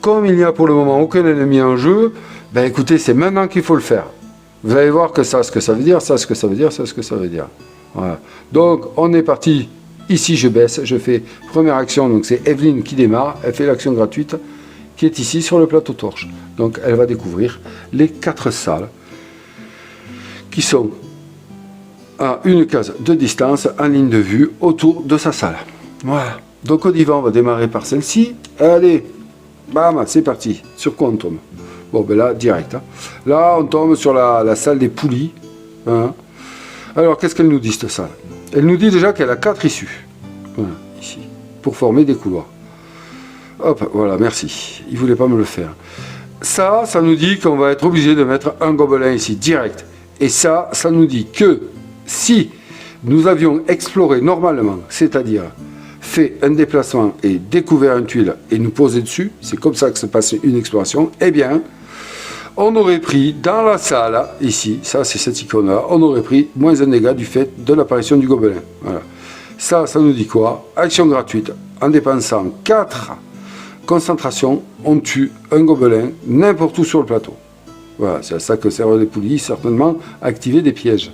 Comme il n'y a pour le moment aucun ennemi en jeu, ben écoutez, c'est maintenant qu'il faut le faire. Vous allez voir que ça, ce que ça veut dire, ça, ce que ça veut dire, ça, ce que ça veut dire. Voilà. Donc, on est parti. Ici, je baisse, je fais première action, donc c'est Evelyne qui démarre, elle fait l'action gratuite. qui est ici sur le plateau torche. Donc elle va découvrir les 4 salles qui sont à une case de distance en ligne de vue autour de sa salle. Voilà. Donc on y va, on va démarrer par celle-ci. Allez, bam, c'est parti. Sur quoi on tombe? Bon, ben là, direct. Hein. Là, on tombe sur la salle des poulies. Hein. Alors, qu'est-ce qu'elle nous dit, cette salle? Elle nous dit déjà qu'elle a 4 issues. Voilà, ici. Pour former des couloirs. Hop, voilà, merci. Il ne voulait pas me le faire. Ça nous dit qu'on va être obligé de mettre un gobelin ici, direct. Et ça nous dit que si nous avions exploré normalement, c'est-à-dire fait un déplacement et découvert une tuile et nous poser dessus, c'est comme ça que se passe une exploration, eh bien, on aurait pris dans la salle, ici, ça c'est cette icône-là, on aurait pris moins un dégât du fait de l'apparition du gobelin. Voilà. Ça nous dit quoi? Action gratuite. En dépensant 4 concentrations, on tue un gobelin n'importe où sur le plateau. Voilà, c'est à ça que servent les poulies, certainement, activer des pièges.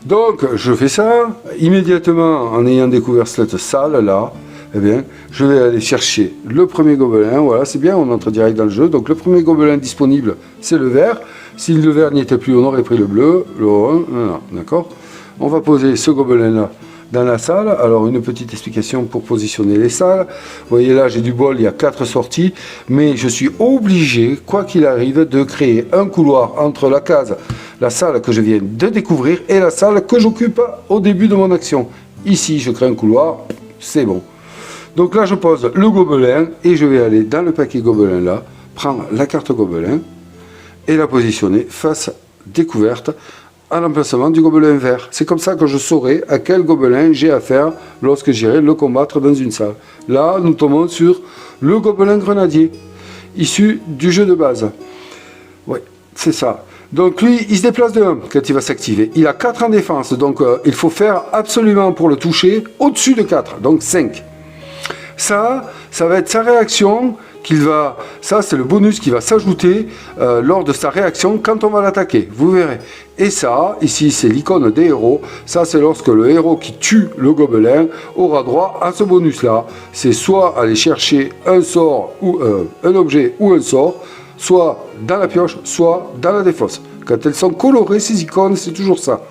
Donc, je fais ça, immédiatement, en ayant découvert cette salle-là, eh bien, je vais aller chercher le premier gobelin. Voilà, c'est bien, on entre direct dans le jeu. Donc, le premier gobelin disponible, c'est le vert. Si le vert n'y était plus, on aurait pris le bleu, le orange, d'accord. On va poser ce gobelin-là dans la salle. Alors, une petite explication pour positionner les salles. Vous voyez là, j'ai du bol, il y a 4 sorties, mais je suis obligé, quoi qu'il arrive, de créer un couloir entre la salle que je viens de découvrir et la salle que j'occupe au début de mon action. Ici, je crée un couloir, c'est bon. Donc là, je pose le gobelin et je vais aller dans le paquet gobelin là, prendre la carte gobelin et la positionner face découverte à l'emplacement du gobelin vert. C'est comme ça que je saurai à quel gobelin j'ai affaire lorsque j'irai le combattre dans une salle. Là, nous tombons sur le gobelin grenadier, issu du jeu de base. Oui, c'est ça. Donc lui, il se déplace de 1 quand il va s'activer. Il a 4 en défense, donc il faut faire absolument pour le toucher au-dessus de 4, donc 5. Ça va être sa réaction ça c'est le bonus qui va s'ajouter lors de sa réaction quand on va l'attaquer, vous verrez. Et ça, ici c'est l'icône des héros, ça c'est lorsque le héros qui tue le gobelin aura droit à ce bonus là. C'est soit aller chercher un sort ou un objet ou un sort, soit dans la pioche, soit dans la défausse. Quand elles sont colorées, ces icônes, c'est toujours ça.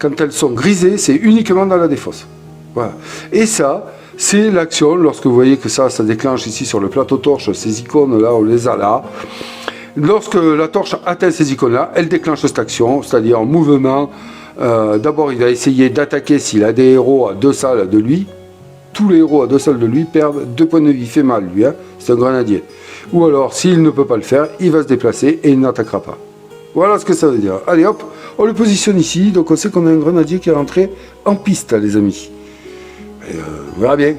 Quand elles sont grisées, c'est uniquement dans la défausse. Voilà. Et ça, c'est l'action, lorsque vous voyez que ça déclenche ici sur le plateau torche, ces icônes-là, on les a là. Lorsque la torche atteint ces icônes-là, elle déclenche cette action, c'est-à-dire en mouvement. D'abord, il va essayer d'attaquer s'il a des héros à 2 salles de lui. Tous les héros à 2 salles de lui perdent 2 points de vie, il fait mal, lui, hein, c'est un grenadier. Ou alors, s'il ne peut pas le faire, il va se déplacer et il n'attaquera pas. Voilà ce que ça veut dire. Allez hop, on le positionne ici, donc on sait qu'on a un grenadier qui est rentré en piste, les amis. Et on verra bien,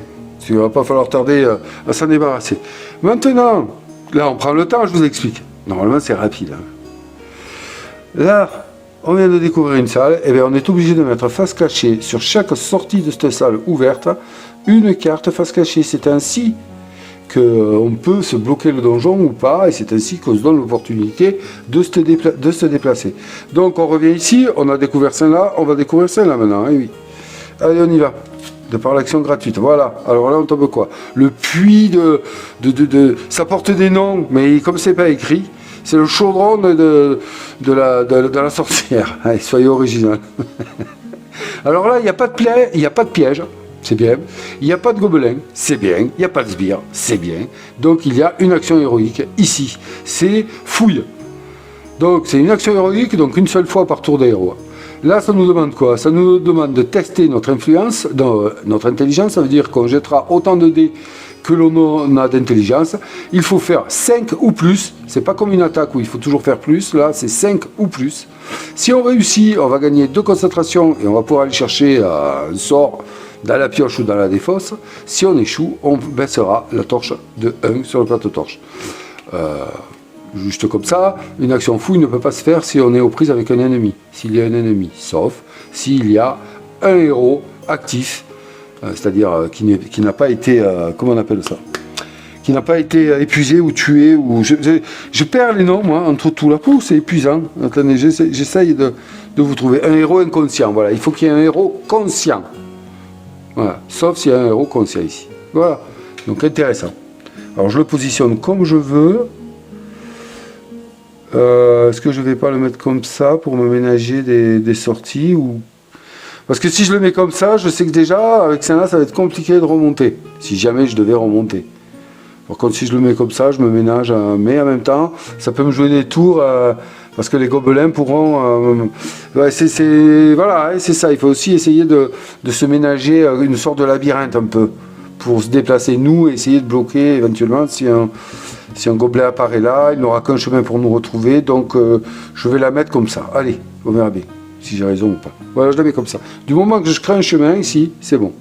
il ne va pas falloir tarder à s'en débarrasser. Maintenant, là on prend le temps, je vous explique. Normalement c'est rapide. Hein. Là, on vient de découvrir une salle, et bien on est obligé de mettre face cachée sur chaque sortie de cette salle ouverte, une carte face cachée. C'est ainsi qu'on peut se bloquer le donjon ou pas, et c'est ainsi qu'on se donne l'opportunité de se déplacer. Donc on revient ici, on a découvert celle-là, on va découvrir celle-là maintenant, hein, oui. Allez, on y va. De par l'action gratuite, voilà. Alors là, on tombe quoi? Le puits ça porte des noms, mais comme c'est pas écrit, c'est le chaudron de la sorcière. Allez, soyez original. Alors là, il n'y a pas de piège, c'est bien. Il n'y a pas de gobelin, c'est bien. Il n'y a pas de sbire, c'est bien. Donc il y a une action héroïque ici. C'est fouille. Donc c'est une action héroïque, donc une seule fois par tour des héros. Là, ça nous demande quoi? Ça nous demande de tester notre influence, notre intelligence. Ça veut dire qu'on jettera autant de dés que l'on a d'intelligence. Il faut faire 5 ou plus. C'est pas comme une attaque où il faut toujours faire plus. Là, c'est 5 ou plus. Si on réussit, on va gagner 2 concentrations et on va pouvoir aller chercher un sort dans la pioche ou dans la défausse. Si on échoue, on baissera la torche de 1 sur le plateau torche. Juste comme ça, une action fouille ne peut pas se faire si on est aux prises avec un ennemi. S'il y a un ennemi, sauf s'il y a un héros actif, c'est-à-dire qui n'a pas été, comment on appelle ça, qui n'a pas été épuisé ou tué, ou je perds les noms, moi, entre tout là. C'est épuisant. Attendez, j'essaye de vous trouver un héros inconscient. Voilà, il faut qu'il y ait un héros conscient. Voilà, sauf s'il y a un héros conscient ici. Voilà, donc intéressant. Alors je le positionne comme je veux. Est-ce que je vais pas le mettre comme ça pour me ménager des sorties ou... Parce que si je le mets comme ça, je sais que déjà, avec ça va être compliqué de remonter. Si jamais je devais remonter. Par contre, si je le mets comme ça, je me ménage. Mais en même temps, ça peut me jouer des tours. Parce que les gobelins pourront... voilà, c'est ça. Il faut aussi essayer de se ménager une sorte de labyrinthe un peu. Pour se déplacer nous et essayer de bloquer éventuellement si un gobelin apparaît là, il n'aura qu'un chemin pour nous retrouver. Donc je vais la mettre comme ça. Allez, on verra bien si j'ai raison ou pas. Voilà, je la mets comme ça. Du moment que je crée un chemin ici, c'est bon.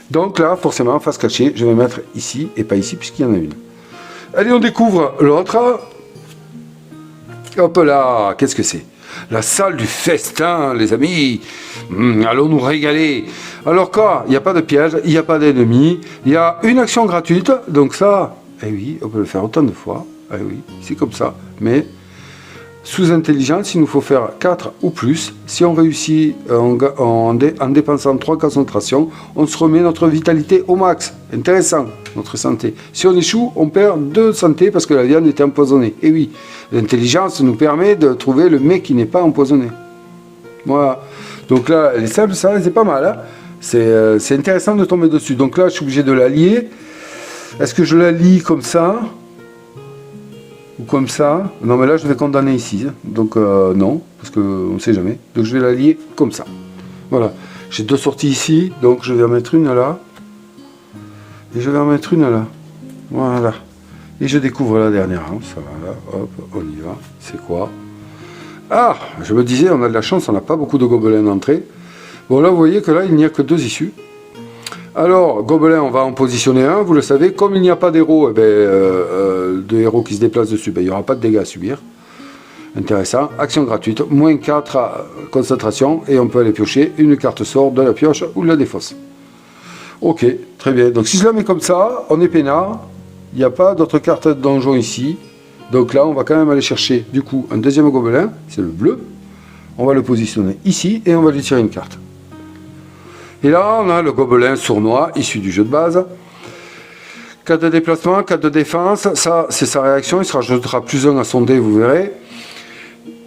Donc là, forcément, face cachée, je vais mettre ici et pas ici puisqu'il y en a une. Allez, on découvre l'autre. Hop là, qu'est-ce que c'est? La salle du festin, les amis. Allons nous régaler. Alors quoi? Il n'y a pas de piège, il n'y a pas d'ennemi. Il y a une action gratuite. Donc ça, eh oui, on peut le faire autant de fois. Eh oui, c'est comme ça. Mais sous intelligence, il nous faut faire 4 ou plus. Si on réussit en dépensant 3 concentrations, on se remet notre vitalité au max. Intéressant, notre santé. Si on échoue, on perd 2 santé parce que la viande était empoisonnée. Et oui, l'intelligence nous permet de trouver le mets qui n'est pas empoisonné. Voilà. Donc là, elle est simple, ça, c'est pas mal. Hein, c'est intéressant de tomber dessus. Donc là, je suis obligé de la lier. Est-ce que je la lie comme ça? Ou comme ça? Non, mais là, je vais condamner ici. Hein. Donc non, parce qu'on ne sait jamais. Donc je vais la lier comme ça. Voilà. J'ai 2 sorties ici. Donc je vais en mettre une là. Et je vais en mettre une là. Voilà. Et je découvre la dernière. Hein. Ça va là. Hop, on y va. C'est quoi? Ah, je me disais, on a de la chance, on n'a pas beaucoup de gobelins d'entrée. Bon, là, vous voyez que là, il n'y a que 2 issues. Alors, gobelin, on va en positionner un, vous le savez. Comme il n'y a pas d'héros, de héros qui se déplacent dessus, il n'y aura pas de dégâts à subir. Intéressant. Action gratuite, moins 4 concentration, et on peut aller piocher une carte sort de la pioche ou de la défausse. Ok, très bien. Donc, si je la mets comme ça, on est peinard. Il n'y a pas d'autres cartes de donjon ici. Donc là, on va quand même aller chercher, du coup, un deuxième gobelin, c'est le bleu. On va le positionner ici, et on va lui tirer une carte. Et là, on a le gobelin sournois, issu du jeu de base. 4 de déplacement, 4 de défense, ça, c'est sa réaction, il se rajoutera plus 1 à son dé, vous verrez.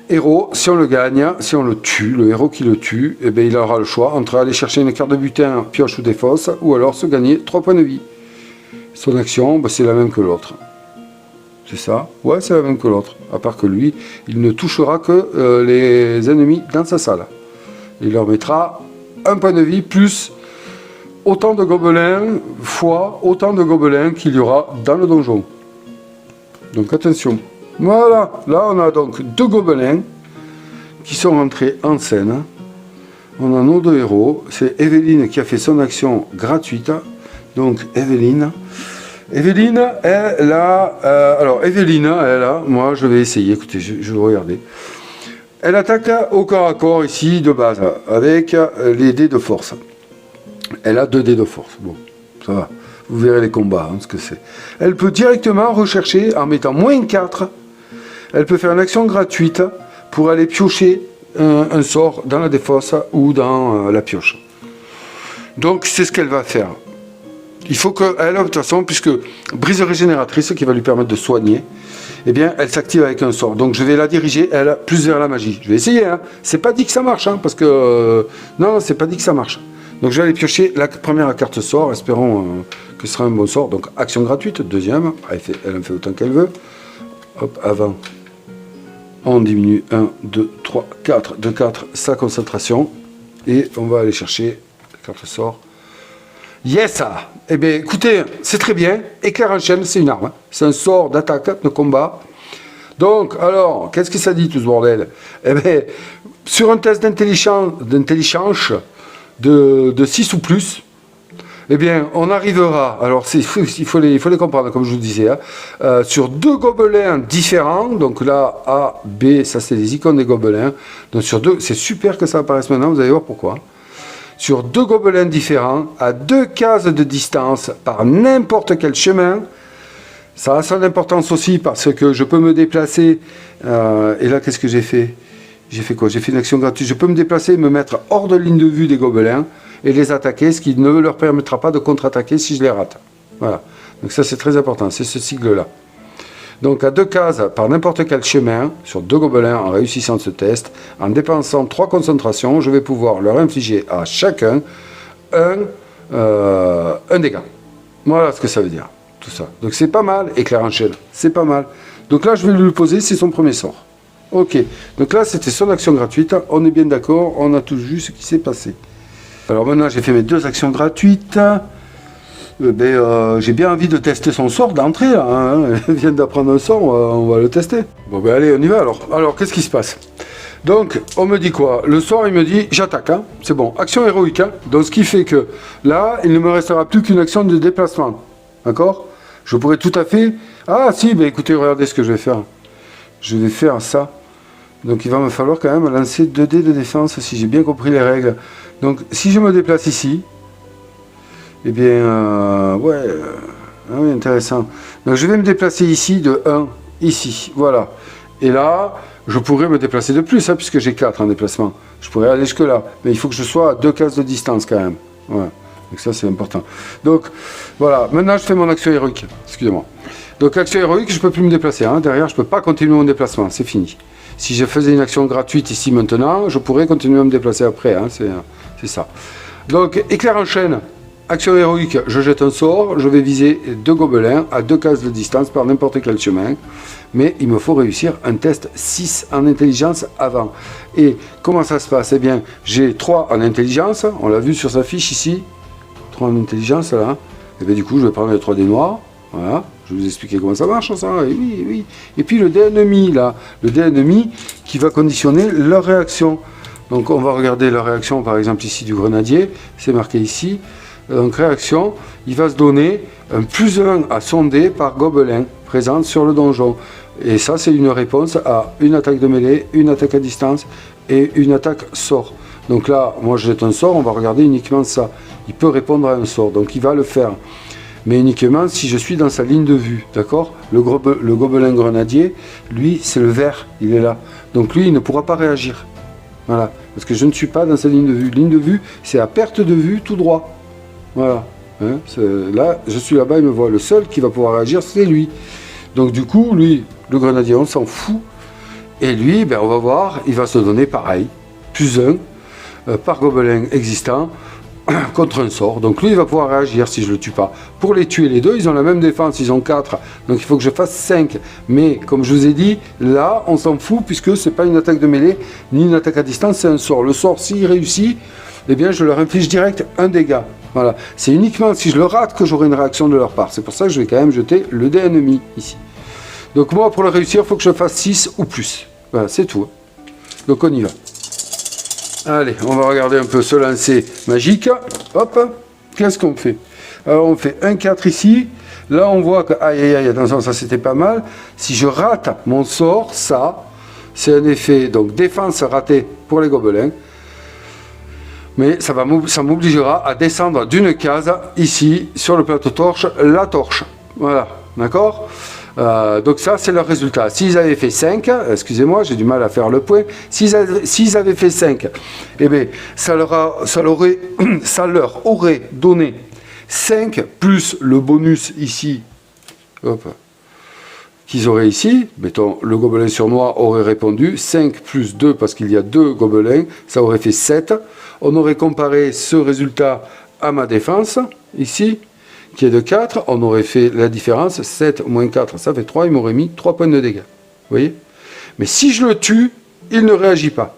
Héros, si on le gagne, si on le tue, le héros qui le tue, eh bien, il aura le choix entre aller chercher une carte de butin, pioche ou défausse, ou alors se gagner 3 points de vie. Son action, c'est la même que l'autre. C'est ça? Ouais, c'est la même que l'autre. À part que lui, il ne touchera que les ennemis dans sa salle. Il leur mettra 1 point de vie plus autant de gobelins fois autant de gobelins qu'il y aura dans le donjon. Donc attention. Voilà, là on a donc 2 gobelins qui sont entrés en scène. On a nos 2 héros. C'est Evelyne qui a fait son action gratuite. Donc Evelyne, elle a... alors Evelyne, elle a... Moi je vais essayer, écoutez, je vais regarder. Elle attaque au corps à corps ici de base, avec les dés de force. Elle a 2 dés de force. Bon, ça va. Vous verrez les combats, ce que c'est. Elle peut directement rechercher, en mettant moins 4, elle peut faire une action gratuite pour aller piocher un sort dans la défausse ou dans la pioche. Donc c'est ce qu'elle va faire. Il faut qu'elle, de toute façon, puisque brise régénératrice qui va lui permettre de soigner, eh bien, elle s'active avec un sort. Donc, je vais la diriger, elle, plus vers la magie. Je vais essayer, hein. C'est pas dit que ça marche, hein, parce que... non, c'est pas dit que ça marche. Donc, je vais aller piocher la première carte sort, espérons que ce sera un bon sort. Donc, action gratuite, deuxième, elle en fait autant qu'elle veut. Hop, avant, on diminue 1, 2, 3, 4, de 4, sa concentration. Et on va aller chercher la carte sort. Yes! Eh bien, écoutez, c'est très bien. Éclair en chaîne, c'est une arme. C'est un sort d'attaque, de combat. Donc, alors, qu'est-ce que ça dit tout ce bordel? Eh bien, sur un test d'intelligence de 6 ou plus, eh bien, on arrivera, alors il faut les comprendre, comme je vous disais, hein, sur 2 gobelins différents. Donc là, A, B, ça c'est les icônes des gobelins. Donc sur 2, c'est super que ça apparaisse maintenant, vous allez voir pourquoi. Sur 2 gobelins différents, à 2 cases de distance, par n'importe quel chemin. Ça a son importance aussi parce que je peux me déplacer. Et là, qu'est-ce que j'ai fait? J'ai fait quoi? J'ai fait une action gratuite. Je peux me déplacer et me mettre hors de ligne de vue des gobelins et les attaquer, ce qui ne leur permettra pas de contre-attaquer si je les rate. Voilà. Donc ça, c'est très important, c'est ce sigle-là. Donc à 2 cases par n'importe quel chemin, sur 2 gobelins en réussissant ce test, en dépensant 3 concentrations, je vais pouvoir leur infliger à chacun un dégât. Voilà ce que ça veut dire, tout ça. Donc c'est pas mal, éclair en chaîne, c'est pas mal. Donc là, je vais lui poser, c'est son premier sort. Ok, donc là, c'était son action gratuite, on est bien d'accord, on a tout vu ce qui s'est passé. Alors maintenant, j'ai fait mes 2 actions gratuites. J'ai bien envie de tester son sort d'entrée, là, hein. Il vient d'apprendre un sort, on va le tester. Bon ben allez, on y va alors. Alors, qu'est-ce qui se passe? Donc, on me dit quoi? Le sort, il me dit, j'attaque, hein. C'est bon, action héroïque, hein. Donc ce qui fait que, là, il ne me restera plus qu'une action de déplacement. D'accord? Je pourrais tout à fait... Ah si, ben écoutez, regardez ce que je vais faire. Je vais faire ça. Donc il va me falloir quand même lancer 2 dés de défense, si j'ai bien compris les règles. Donc, si je me déplace ici... Eh bien, oui, intéressant. Donc je vais me déplacer ici de 1, ici, voilà. Et là, je pourrais me déplacer de plus, hein, puisque j'ai 4 en déplacement. Je pourrais aller jusque là, mais il faut que je sois à 2 cases de distance quand même. Voilà. Donc ça, c'est important. Donc, voilà, maintenant je fais mon action héroïque. Excusez-moi. Donc, action héroïque, je ne peux plus me déplacer. Hein. Derrière, je ne peux pas continuer mon déplacement, c'est fini. Si je faisais une action gratuite ici maintenant, je pourrais continuer à me déplacer après. Hein. C'est ça. Donc, éclair en chaîne. Action héroïque, je jette un sort, je vais viser 2 gobelins à 2 cases de distance par n'importe quel chemin. Mais il me faut réussir un test 6 en intelligence avant. Et comment ça se passe? Eh bien, j'ai 3 en intelligence, on l'a vu sur sa fiche ici. 3 en intelligence là. Et bien du coup, je vais prendre les 3 dés noirs. Voilà, je vais vous expliquer comment ça marche ça. Et oui, oui. Et puis le dé ennemi là, le dé ennemi qui va conditionner leur réaction. Donc on va regarder leur réaction par exemple ici du grenadier, c'est marqué ici. Donc réaction, il va se donner un +1 à son dé par gobelin présent sur le donjon. Et ça, c'est une réponse à une attaque de mêlée, une attaque à distance et une attaque sort. Donc là, moi je jette un sort, on va regarder uniquement ça. Il peut répondre à un sort, donc il va le faire. Mais uniquement si je suis dans sa ligne de vue, d'accord? Le gobelin grenadier, lui, c'est le vert, il est là. Donc lui, il ne pourra pas réagir. Voilà, parce que je ne suis pas dans sa ligne de vue. Ligne de vue, c'est à perte de vue tout droit. Voilà, hein, là, je suis là-bas, il me voit. Le seul qui va pouvoir réagir, c'est lui. Donc du coup, lui, le grenadier, on s'en fout. Et lui, ben, on va voir, il va se donner pareil, +1 par gobelin existant contre un sort. Donc lui, il va pouvoir réagir si je ne le tue pas. Pour les tuer, les deux, ils ont la même défense, ils ont 4. Donc il faut que je fasse 5. Mais comme je vous ai dit, là, on s'en fout puisque ce n'est pas une attaque de mêlée, ni une attaque à distance, c'est un sort. Le sort, s'il réussit, eh bien, je leur inflige direct un dégât. Voilà. C'est uniquement si je le rate que j'aurai une réaction de leur part. C'est pour ça que je vais quand même jeter le dé ennemi ici. Donc moi, pour le réussir, il faut que je fasse 6 ou plus. Voilà, c'est tout. Donc on y va. Allez, on va regarder un peu ce lancer magique. Hop, qu'est-ce qu'on fait? Alors on fait un 4 ici. Là, on voit que, aïe, aïe, aïe, attention, ça c'était pas mal. Si je rate mon sort, ça, c'est un effet, donc défense ratée pour les gobelins. Mais ça m'obligera à descendre d'une case ici, sur le plateau torche, la torche. Voilà, d'accord? Donc ça, c'est leur résultat. S'ils avaient fait 5, excusez-moi, j'ai du mal à faire le point. S'ils avaient fait 5, eh bien, ça leur aurait donné 5 plus le bonus ici, hop, qu'ils auraient ici. Mettons, le gobelin surnois aurait répondu 5 plus 2 parce qu'il y a 2 gobelins, ça aurait fait 7. On aurait comparé ce résultat à ma défense, ici, qui est de 4, on aurait fait la différence, 7 moins 4, ça fait 3, il m'aurait mis 3 points de dégâts. Vous voyez? Mais si je le tue, il ne réagit pas.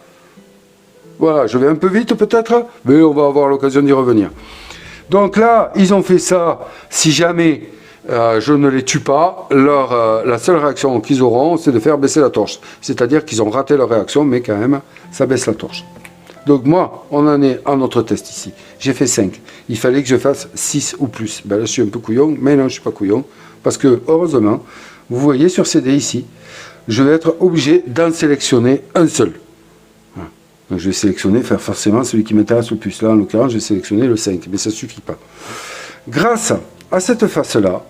Voilà, je vais un peu vite peut-être, mais on va avoir l'occasion d'y revenir. Donc là, ils ont fait ça, si jamais je ne les tue pas, la seule réaction qu'ils auront, c'est de faire baisser la torche. C'est-à-dire qu'ils ont raté leur réaction, mais quand même, ça baisse la torche. Donc moi, on en est à notre test ici. J'ai fait 5. Il fallait que je fasse 6 ou plus. Ben là, je suis un peu couillon, mais non, je ne suis pas couillon. Parce que, heureusement, vous voyez sur ces dés ici, je vais être obligé d'en sélectionner un seul. Voilà. Donc je vais sélectionner, faire forcément celui qui m'intéresse le plus. Là, en l'occurrence, je vais sélectionner le 5, mais ça ne suffit pas. Grâce à cette face-là,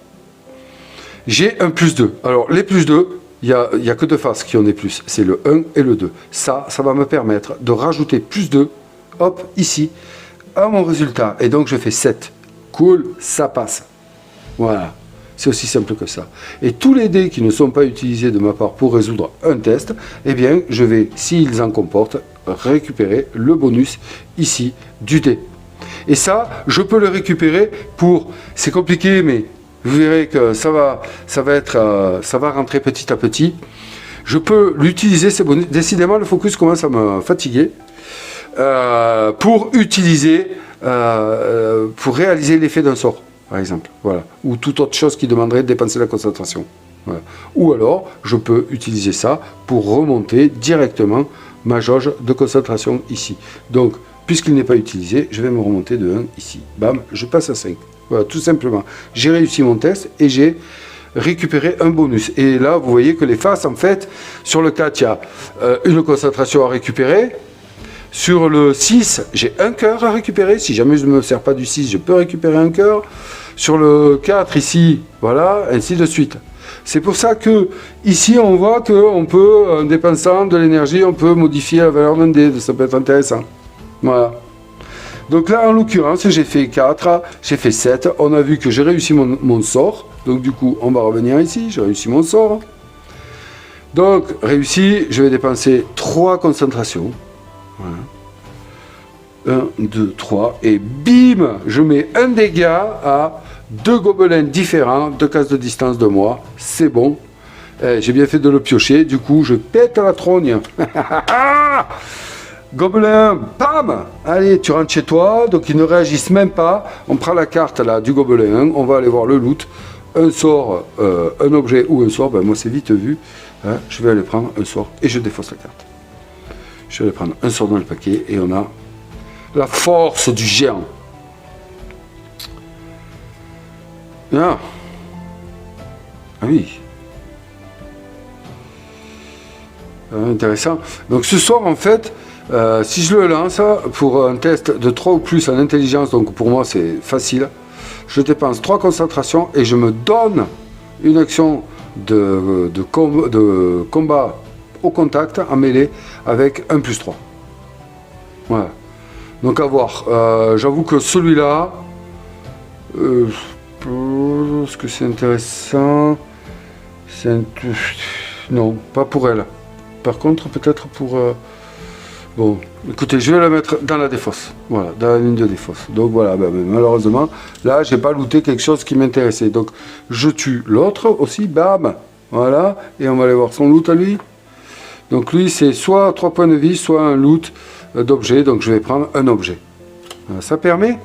j'ai un +2. Alors, les +2, il n'y a que 2 faces qui ont des plus, c'est le 1 et le 2. Ça va me permettre de rajouter +2, hop, ici, à mon résultat. Et donc je fais 7. Cool, ça passe. Voilà. C'est aussi simple que ça. Et tous les dés qui ne sont pas utilisés de ma part pour résoudre un test, eh bien, je vais, s'ils en comportent, récupérer le bonus ici du dé. Et ça, je peux le récupérer pour... C'est compliqué, mais vous verrez que ça va rentrer petit à petit. Je peux l'utiliser, c'est bon. Décidément, le focus commence à me fatiguer. Pour utiliser, pour réaliser l'effet d'un sort, par exemple. Voilà. Ou toute autre chose qui demanderait de dépenser la concentration. Voilà. Ou alors, je peux utiliser ça pour remonter directement ma jauge de concentration ici. Donc, puisqu'il n'est pas utilisé, je vais me remonter de 1 ici. Bam, je passe à 5. Voilà, tout simplement. J'ai réussi mon test et j'ai récupéré un bonus. Et là, vous voyez que les faces, en fait, sur le 4, il y a une concentration à récupérer. Sur le 6, j'ai un cœur à récupérer. Si jamais je ne me sers pas du 6, je peux récupérer un cœur. Sur le 4, ici, voilà, ainsi de suite. C'est pour ça que ici, on voit qu'on peut, en dépensant de l'énergie, on peut modifier la valeur d'un dé. Ça peut être intéressant. Voilà. Donc là, en l'occurrence, j'ai fait 4, j'ai fait 7. On a vu que j'ai réussi mon sort. Donc du coup, on va revenir ici. J'ai réussi mon sort. Donc, réussi, je vais dépenser 3 concentrations. Voilà. 1, 2, 3. Et bim, je mets un dégât à 2 gobelins différents, 2 cases de distance de moi. C'est bon. J'ai bien fait de le piocher. Du coup, je pète la trogne. Gobelin, bam! Allez, tu rentres chez toi. Donc, ils ne réagissent même pas. On prend la carte là du gobelin. On va aller voir le loot. Un sort, un objet ou un sort. Ben, moi, c'est vite vu. Hein, je vais aller prendre un sort et je défausse la carte. Je vais prendre un sort dans le paquet et on a la force du géant. Ah, ah oui. Intéressant. Donc ce soir, en fait, si je le lance pour un test de 3 ou plus en intelligence, donc pour moi c'est facile, je dépense 3 concentrations et je me donne une action de combat au contact en mêlée avec 1 plus 3. Voilà. Donc à voir. J'avoue que celui-là, est-ce que c'est intéressant? Non, pas pour elle. Par contre, peut-être pour... Bon, écoutez, je vais la mettre dans la défausse. Voilà, dans la ligne de défausse. Donc voilà, ben, malheureusement, là, j'ai pas looté quelque chose qui m'intéressait. Donc, je tue l'autre aussi, bam. Voilà, et on va aller voir son loot à lui. Donc lui, c'est soit 3 points de vie, soit un loot d'objet. Donc je vais prendre un objet. Ça permet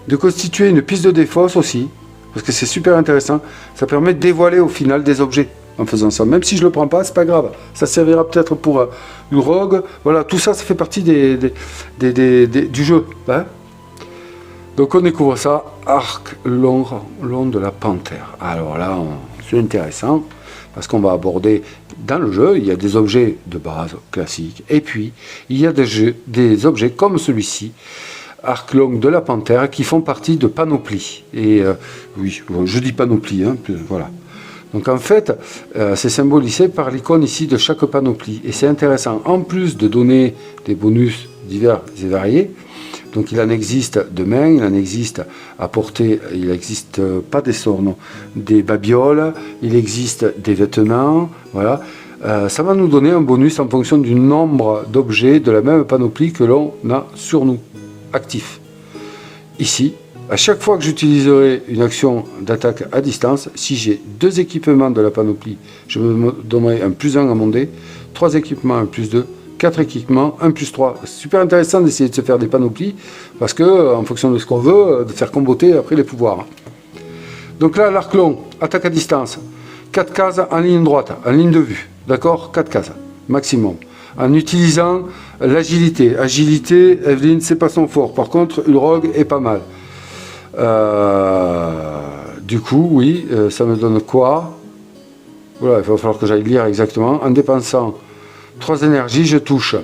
de constituer une piste de défausse aussi, parce que c'est super intéressant. Ça permet de dévoiler au final des objets en faisant ça. Même si je le prends pas, c'est pas grave. Ça servira peut-être pour une rogue. Voilà, tout ça, ça fait partie du jeu. Hein. Donc on découvre ça. Arc long de la panthère. Alors là, c'est intéressant. Parce qu'on va aborder dans le jeu, il y a des objets de base classiques, et puis il y a des objets comme celui-ci, arc long de la panthère, qui font partie de panoplies. Et oui, je dis panoplie, hein, voilà. Donc en fait, c'est symbolisé par l'icône ici de chaque panoplie. Et c'est intéressant, en plus de donner des bonus divers et variés, donc il en existe de main, il en existe à portée, il n'existe pas des sorts, non, des babioles, il existe des vêtements, voilà. Ça va nous donner un bonus en fonction du nombre d'objets de la même panoplie que l'on a sur nous, actifs. Ici, à chaque fois que j'utiliserai une action d'attaque à distance, si j'ai 2 équipements de la panoplie, je me donnerai un plus 1 à mon dé, 3 équipements, un plus 2, 4 équipements, 1 plus 3. C'est super intéressant d'essayer de se faire des panoplies, parce que, en fonction de ce qu'on veut, de faire comboter après les pouvoirs. Donc là, l'arc long, attaque à distance, 4 cases en ligne droite, en ligne de vue, d'accord, 4 cases, maximum. En utilisant l'agilité. Agilité, Evelyne, c'est pas son fort. Par contre, une rogue est pas mal. Du coup, oui, ça me donne quoi? Voilà, il va falloir que j'aille lire exactement. En dépensant 3 énergies, je touche.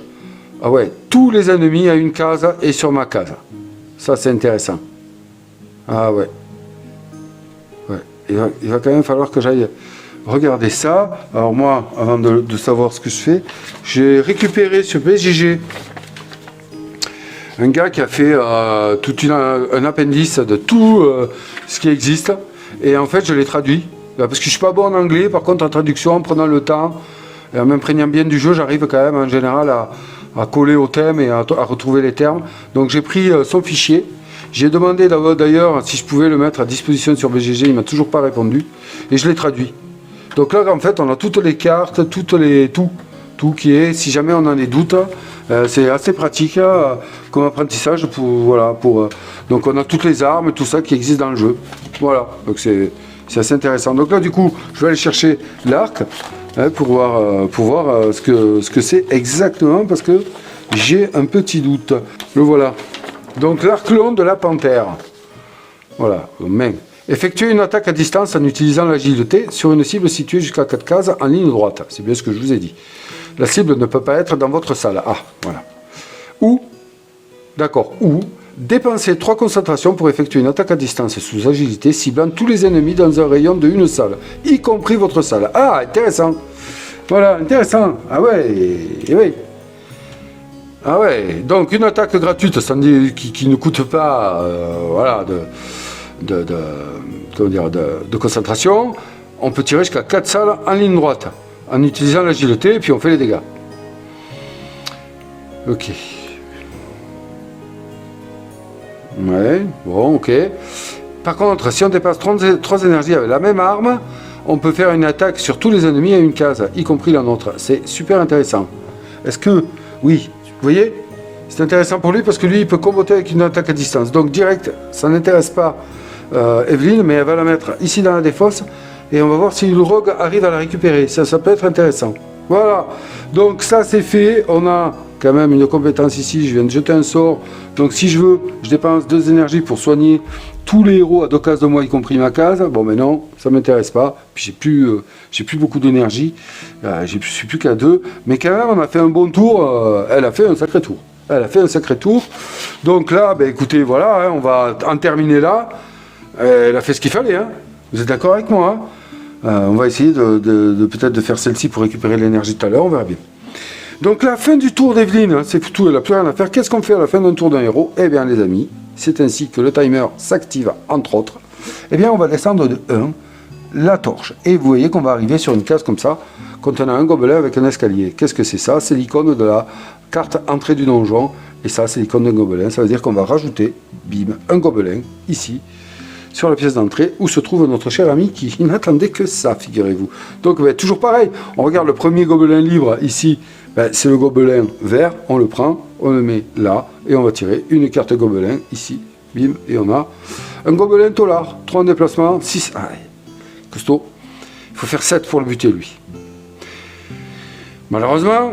Ah ouais, tous les ennemis à une case et sur ma case. Ça, c'est intéressant. Ah ouais. Ouais. Il va quand même falloir que j'aille regarder ça. Alors moi, avant de savoir ce que je fais, j'ai récupéré sur BGG un gars qui a fait un appendice de tout ce qui existe. Et en fait, je les traduis. Parce que je suis pas bon en anglais, par contre, en traduction, en prenant le temps, et en m'imprégnant bien du jeu, j'arrive quand même, en général, à coller au thème et à retrouver les termes. Donc, j'ai pris son fichier. J'ai demandé d'ailleurs si je pouvais le mettre à disposition sur BGG, il m'a toujours pas répondu. Et je l'ai traduit. Donc là, en fait, on a toutes les cartes, tout qui est, si jamais on a des doutes, c'est assez pratique comme apprentissage donc on a toutes les armes, tout ça qui existe dans le jeu. Voilà, donc c'est assez intéressant. Donc là, du coup, je vais aller chercher l'arc pour voir ce que c'est exactement, parce que j'ai un petit doute. Le voilà. Donc l'arc long de la panthère. Voilà, main. Effectuez une attaque à distance en utilisant l'agilité sur une cible située jusqu'à 4 cases en ligne droite. C'est bien ce que je vous ai dit. La cible ne peut pas être dans votre salle. Ah, voilà. Ou, dépensez 3 concentrations pour effectuer une attaque à distance sous agilité, ciblant tous les ennemis dans un rayon de une salle, y compris votre salle. Ah, intéressant. Voilà, intéressant. Ah ouais, et oui. Ah ouais, donc une attaque gratuite qui ne coûte pas de concentration. On peut tirer jusqu'à 4 salles en ligne droite en utilisant l'agilité, et puis on fait les dégâts. Ok. Ouais, bon, ok. Par contre, si on dépasse 3 énergies avec la même arme, on peut faire une attaque sur tous les ennemis à une case, y compris la nôtre. C'est super intéressant. Est-ce que... Oui, vous voyez, c'est intéressant pour lui parce que lui, il peut comboter avec une attaque à distance. Donc direct, ça n'intéresse pas Evelyne, mais elle va la mettre ici dans la défausse et on va voir si le rogue arrive à la récupérer. Ça peut être intéressant. Voilà, donc ça c'est fait. On a quand même une compétence ici. Je viens de jeter un sort. Donc si je veux, je dépense 2 énergies pour soigner tous les héros à 2 cases de moi, y compris ma case. Bon, mais non, ça m'intéresse pas. Puis j'ai plus beaucoup d'énergie. Je suis plus qu'à 2. Mais quand même, on a fait un bon tour. Elle a fait un sacré tour. Donc là, ben, écoutez, voilà, hein, on va en terminer là. Elle a fait ce qu'il fallait. Hein. Vous êtes d'accord avec moi, hein. On va essayer peut-être de faire celle-ci pour récupérer l'énergie tout à l'heure. On verra bien. Donc la fin du tour d'Evelyne, hein, c'est tout, elle n'a plus rien à faire. Qu'est-ce qu'on fait à la fin d'un tour d'un héros? Eh bien les amis, c'est ainsi que le timer s'active, entre autres. Eh bien on va descendre de 1 la torche. Et vous voyez qu'on va arriver sur une case comme ça, contenant un gobelin avec un escalier. Qu'est-ce que c'est ça? C'est l'icône de la carte entrée du donjon. Et ça, c'est l'icône d'un gobelin. Ça veut dire qu'on va rajouter, bim, un gobelin, ici, sur la pièce d'entrée, où se trouve notre cher ami qui n'attendait que ça, figurez-vous. Donc, ben, toujours pareil, on regarde le premier gobelin libre, ici, ben, c'est le gobelin vert, on le prend, on le met là, et on va tirer une carte gobelin, ici, bim, et on a un gobelin tolard, 3 en déplacement, 6, costaud. Il faut faire 7 pour le buter, lui. Malheureusement,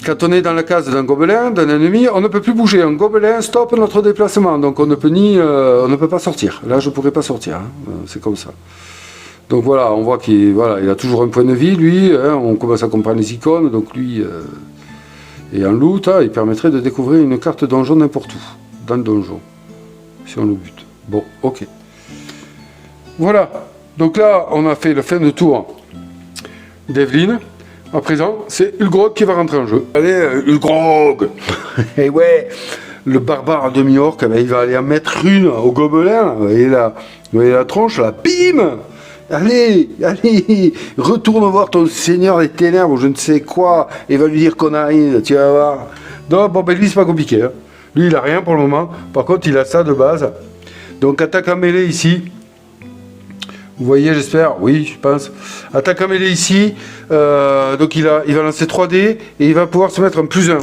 quand on est dans la case d'un gobelin, d'un ennemi, on ne peut plus bouger. Un gobelin stoppe notre déplacement, donc on ne peut pas sortir. Là, je ne pourrais pas sortir, hein. C'est comme ça. Donc voilà, on voit qu'il a toujours un point de vie, lui. Hein. On commence à comprendre les icônes, donc lui, et en loot, il permettrait de découvrir une carte donjon n'importe où, dans le donjon, si on le bute. Bon, ok. Voilà, donc là, on a fait le fin de tour d'Evelyne. À présent, c'est Ulgrog qui va rentrer en jeu. Allez, Ulgrog. Et ouais, le barbare de Miorque, il va aller en mettre une au gobelin. Vous voyez la tronche, là, bim. Allez, retourne voir ton seigneur des ténèbres ou je ne sais quoi, et va lui dire qu'on arrive, tu vas voir. Donc, bon, ben lui, c'est pas compliqué. Hein. Lui, il a rien pour le moment. Par contre, il a ça de base. Donc, attaque en mêlée ici. Vous voyez, j'espère. Oui, je pense. Attaque en mêlée ici. Donc, il va lancer 3 dés et il va pouvoir se mettre un +1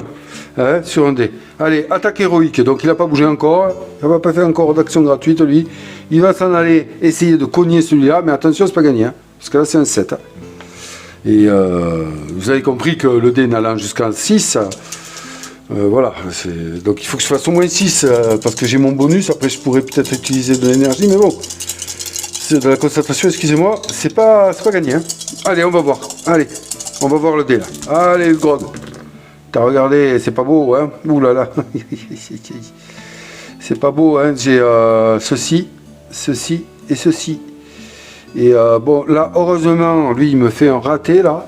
hein, sur un dé. Allez, attaque héroïque. Donc, il n'a pas bougé encore. Il n'a pas fait encore d'action gratuite, lui. Il va s'en aller essayer de cogner celui-là. Mais attention, c'est pas gagné. Hein, parce que là, c'est un 7. Hein. Et vous avez compris que le dé n'allant jusqu'à 6... voilà. Donc, il faut que je fasse au moins 6 parce que j'ai mon bonus. Après, je pourrais peut-être utiliser de l'énergie. Mais bon... C'est de la concentration, excusez-moi, c'est pas gagné. Hein. Allez, on va voir. Allez, on va voir le dé là. Allez, Grog. T'as regardé, c'est pas beau, hein. Ouh là là. C'est pas beau, hein. J'ai ceci et ceci. Et bon, là, heureusement, lui, il me fait un raté là.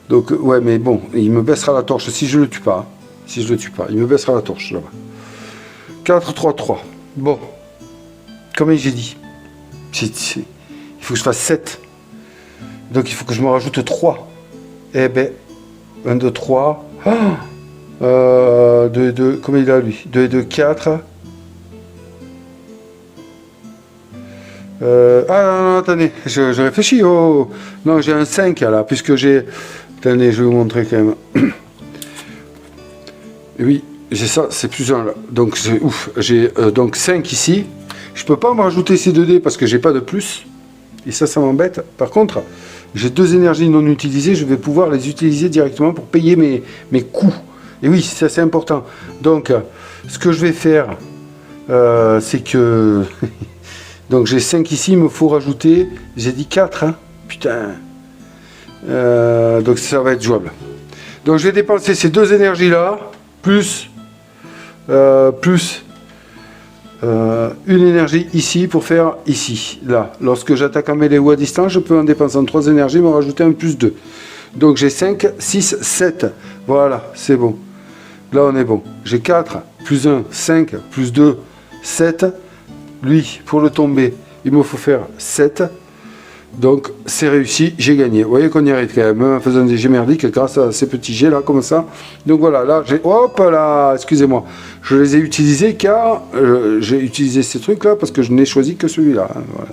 Donc, ouais, mais bon, il me baissera la torche si je le tue pas. Si je le tue pas, il me baissera la torche là-bas. 4, 3, 3. Bon, comme j'ai dit. Il faut que je fasse 7. Donc il faut que je me rajoute 3. Eh ben, 1, 2, 3. 2 et 2, combien il a lui? 2 et 2, 4. Non, attendez, je réfléchis. Oh. Non, j'ai un 5 là, puisque j'ai... Attendez, je vais vous montrer quand même. Oui, j'ai ça, c'est plus 1 là. Donc, j'ai donc 5 ici. Je peux pas me rajouter ces 2 dés parce que j'ai pas de plus. Et ça m'embête. Par contre, j'ai 2 énergies non utilisées. Je vais pouvoir les utiliser directement pour payer mes coûts. Et oui, ça c'est important. Donc, ce que je vais faire, c'est que... Donc j'ai 5 ici, il me faut rajouter... J'ai dit 4, hein. Putain. Donc ça va être jouable. Donc je vais dépenser ces 2 énergies-là, plus une énergie ici pour faire ici, là. Lorsque j'attaque en mêlée ou à distance, je peux en dépensant 3 énergies me rajouter un plus 2. Donc j'ai 5, 6, 7. Voilà, c'est bon. Là on est bon. J'ai 4, plus 1, 5, plus 2, 7. Lui, pour le tomber, il me faut faire 7. Donc c'est réussi, j'ai gagné. Vous voyez qu'on y arrive quand même, en faisant des jets merdiques grâce à ces petits jets là, comme ça. Donc voilà, là, hop là, excusez-moi. Je les ai utilisés car j'ai utilisé ces trucs là parce que je n'ai choisi que celui-là. Hein. Voilà,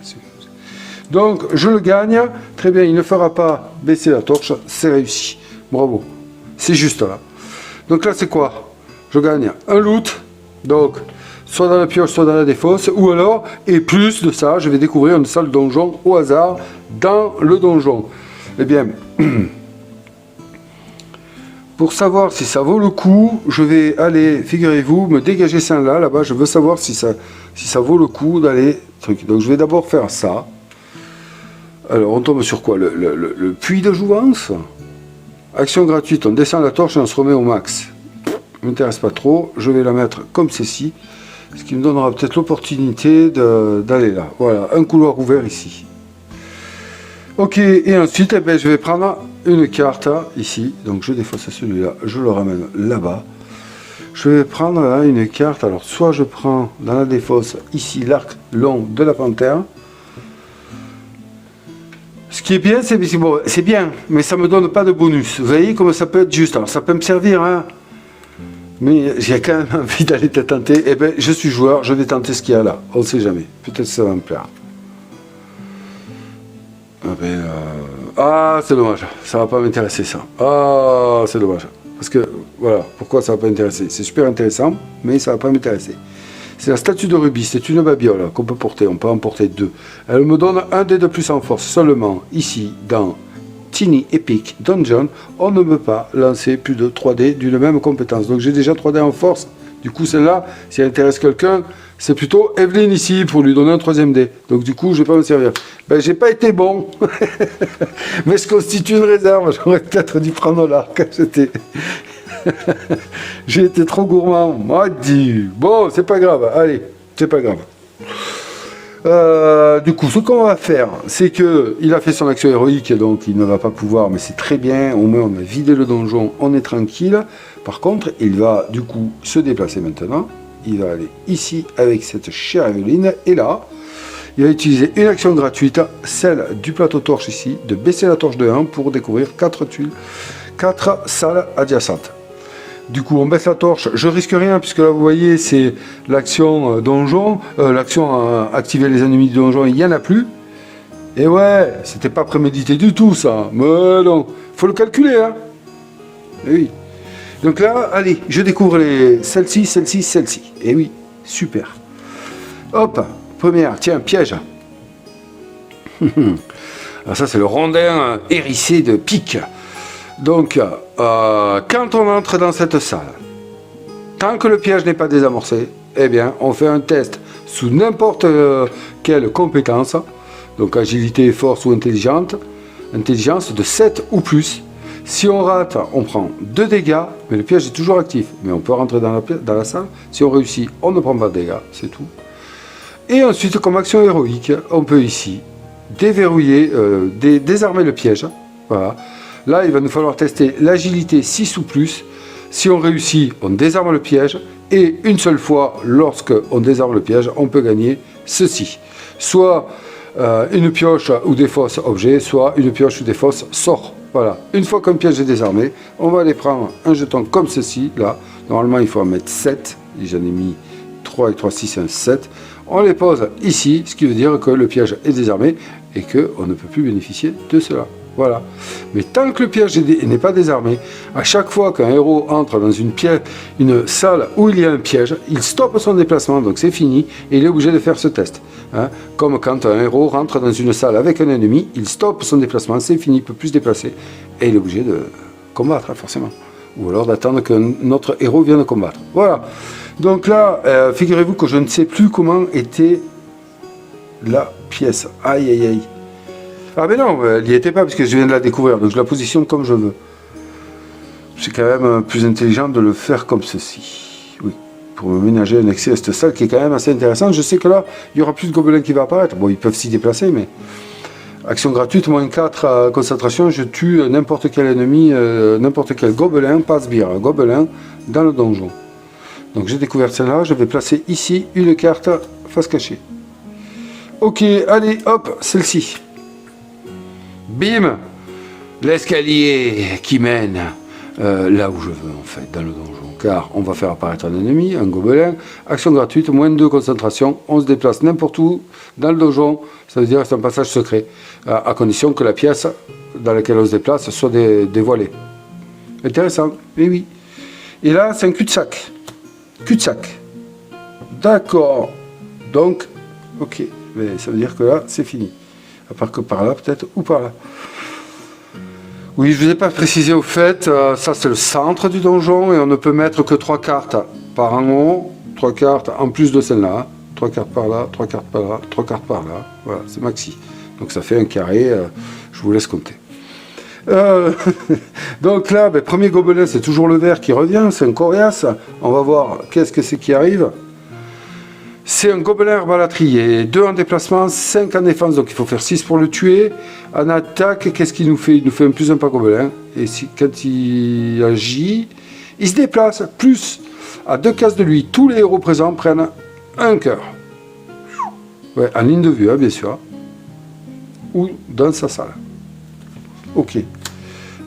donc je le gagne. Très bien, il ne fera pas baisser la torche, c'est réussi. Bravo. C'est juste là. Donc là, c'est quoi? Je gagne un loot. Donc... soit dans la pioche, soit dans la défausse, ou alors, et plus de ça, je vais découvrir une salle donjon au hasard dans le donjon. Eh bien, pour savoir si ça vaut le coup, je vais aller, figurez-vous, me dégager ça là-bas, je veux savoir si ça vaut le coup d'aller, truc. Donc je vais d'abord faire ça. Alors on tombe sur quoi? Le puits de jouvence. Action gratuite, on descend la torche et on se remet au max. Ne m'intéresse pas trop, je vais la mettre comme ceci. Ce qui me donnera peut-être l'opportunité d'aller là. Voilà, un couloir ouvert ici. Ok, et ensuite, eh bien, je vais prendre une carte ici. Donc je défausse celui-là, je le ramène là-bas. Je vais prendre là une carte. Alors, soit je prends dans la défausse ici l'arc long de la panthère. Ce qui est bien, c'est bon, bien, mais ça ne me donne pas de bonus. Vous voyez comment ça peut être juste. Alors, ça peut me servir, hein. Mais j'ai quand même envie d'aller te tenter. Eh bien, je suis joueur, je vais tenter ce qu'il y a là. On ne sait jamais. Peut-être ça va me plaire. C'est dommage. Ça va pas m'intéresser, ça. Ah, c'est dommage. Parce que, voilà, pourquoi ça va pas m'intéresser? C'est super intéressant, mais ça va pas m'intéresser. C'est la statue de rubis. C'est une babiole qu'on peut porter. On peut en porter 2. Elle me donne un dé de plus en force. Seulement, ici, dans... Tiny Epic Dungeon, on ne peut pas lancer plus de 3 dés d'une même compétence. Donc j'ai déjà 3 dés en force. Du coup, celle-là, si elle intéresse quelqu'un, c'est plutôt Evelyne ici pour lui donner un 3e dé. Donc du coup, je ne vais pas me servir. Ben, j'ai pas été bon. Mais je constitue une réserve. J'aurais peut-être dû prendre là quand j'étais... J'ai été trop gourmand. Bon, c'est pas grave. Allez, c'est pas grave. Du coup, ce qu'on va faire, c'est que il a fait son action héroïque, donc il ne va pas pouvoir, mais c'est très bien, au moins on a vidé le donjon, on est tranquille. Par contre, il va du coup se déplacer maintenant. Il va aller ici avec cette chère Evelyne, et là, il va utiliser une action gratuite, celle du plateau torche ici, de baisser la torche de 1 pour découvrir 4 tuiles, 4 salles adjacentes. Du coup, on baisse la torche. Je risque rien, puisque là, vous voyez, c'est l'action donjon. L'action activer les ennemis du donjon, il n'y en a plus. Et ouais, c'était pas prémédité du tout, ça. Mais non, faut le calculer, hein. Et oui. Donc là, allez, je découvre celle-ci, celle-ci, celle-ci. Et oui, super. Hop, première, tiens, piège. Alors ça, c'est le rondin hérissé de pique. Donc, quand on entre dans cette salle, tant que le piège n'est pas désamorcé, eh bien, on fait un test sous n'importe quelle compétence, donc agilité, force ou intelligence de 7 ou plus. Si on rate, on prend 2 dégâts, mais le piège est toujours actif. Mais on peut rentrer dans la salle. Si on réussit, on ne prend pas de dégâts, c'est tout. Et ensuite, comme action héroïque, on peut ici déverrouiller, désarmer le piège. Voilà. Là, il va nous falloir tester l'agilité 6 ou plus. Si on réussit, on désarme le piège. Et une seule fois, lorsqu'on désarme le piège, on peut gagner ceci. Soit une pioche ou des fosses objets, soit une pioche ou des fosses sort. Voilà. Une fois qu'un piège est désarmé, on va aller prendre un jeton comme ceci, là. Normalement, il faut en mettre 7. J'en ai mis 3 et 3, 6, 1, 7. On les pose ici, ce qui veut dire que le piège est désarmé et qu'on ne peut plus bénéficier de cela. Voilà. Mais tant que le piège n'est pas désarmé, à chaque fois qu'un héros entre dans une pièce, une salle où il y a un piège, il stoppe son déplacement, donc c'est fini, et il est obligé de faire ce test. Hein. Comme quand un héros rentre dans une salle avec un ennemi, il stoppe son déplacement, c'est fini, il ne peut plus se déplacer, et il est obligé de combattre, hein, forcément. Ou alors d'attendre que notre héros vienne combattre. Voilà. Donc là, figurez-vous que je ne sais plus comment était la pièce. Aïe, aïe, aïe. Ah mais non, elle n'y était pas parce que je viens de la découvrir, donc je la positionne comme je veux. C'est quand même plus intelligent de le faire comme ceci. Oui, pour me ménager un accès à cette salle qui est quand même assez intéressante. Je sais que là, il n'y aura plus de gobelins qui va apparaître. Bon, ils peuvent s'y déplacer, mais... Action gratuite, moins 4 concentration, je tue n'importe quel ennemi, n'importe quel gobelin, pas sbire, un gobelin dans le donjon. Donc j'ai découvert celle-là, je vais placer ici une carte face cachée. Ok, allez, hop, celle-ci. Bim, l'escalier qui mène là où je veux en fait, dans le donjon. Car on va faire apparaître un ennemi, un gobelin. Action gratuite, moins 2 concentration. On se déplace n'importe où dans le donjon. Ça veut dire que c'est un passage secret. À condition que la pièce dans laquelle on se déplace soit dévoilée. Intéressant, mais oui. Et là, c'est un cul-de-sac. Cul-de-sac. D'accord. Donc, ok. Mais ça veut dire que là, c'est fini. À part que par là, peut-être, ou par là. Oui, je ne vous ai pas précisé au fait, ça c'est le centre du donjon et on ne peut mettre que 3 cartes par en haut, 3 cartes en plus de celle-là, 3 cartes par là, 3 cartes par là, 3 cartes par là, voilà, c'est maxi. Donc ça fait un carré, je vous laisse compter. Donc là, premier gobelin, c'est toujours le vert qui revient, c'est un coriace. On va voir qu'est-ce que c'est qui arrive. C'est un gobelin herbalatrier, 2 en déplacement, 5 en défense, donc il faut faire 6 pour le tuer. En attaque, qu'est-ce qu'il nous fait? Il nous fait un plus 1 par gobelin. Et quand il agit, il se déplace, plus à 2 cases de lui. Tous les héros présents prennent un cœur. Ouais, en ligne de vue, hein, bien sûr. Ou dans sa salle. Ok.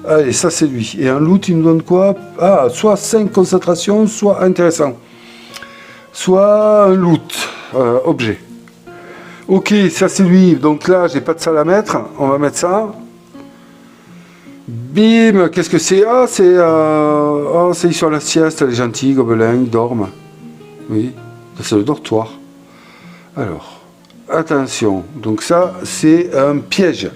Allez, ça c'est lui. Et en loot, il nous donne quoi? Ah, soit 5 concentrations, soit intéressant. Soit un loot, objet. Ok, ça c'est lui. Donc là, j'ai pas de salle à mettre. On va mettre ça. Bim, qu'est-ce que c'est? Ah, c'est sur la sieste, les gentils gobelins, ils dorment. Oui, c'est le dortoir. Alors, attention. Donc ça, c'est un piège.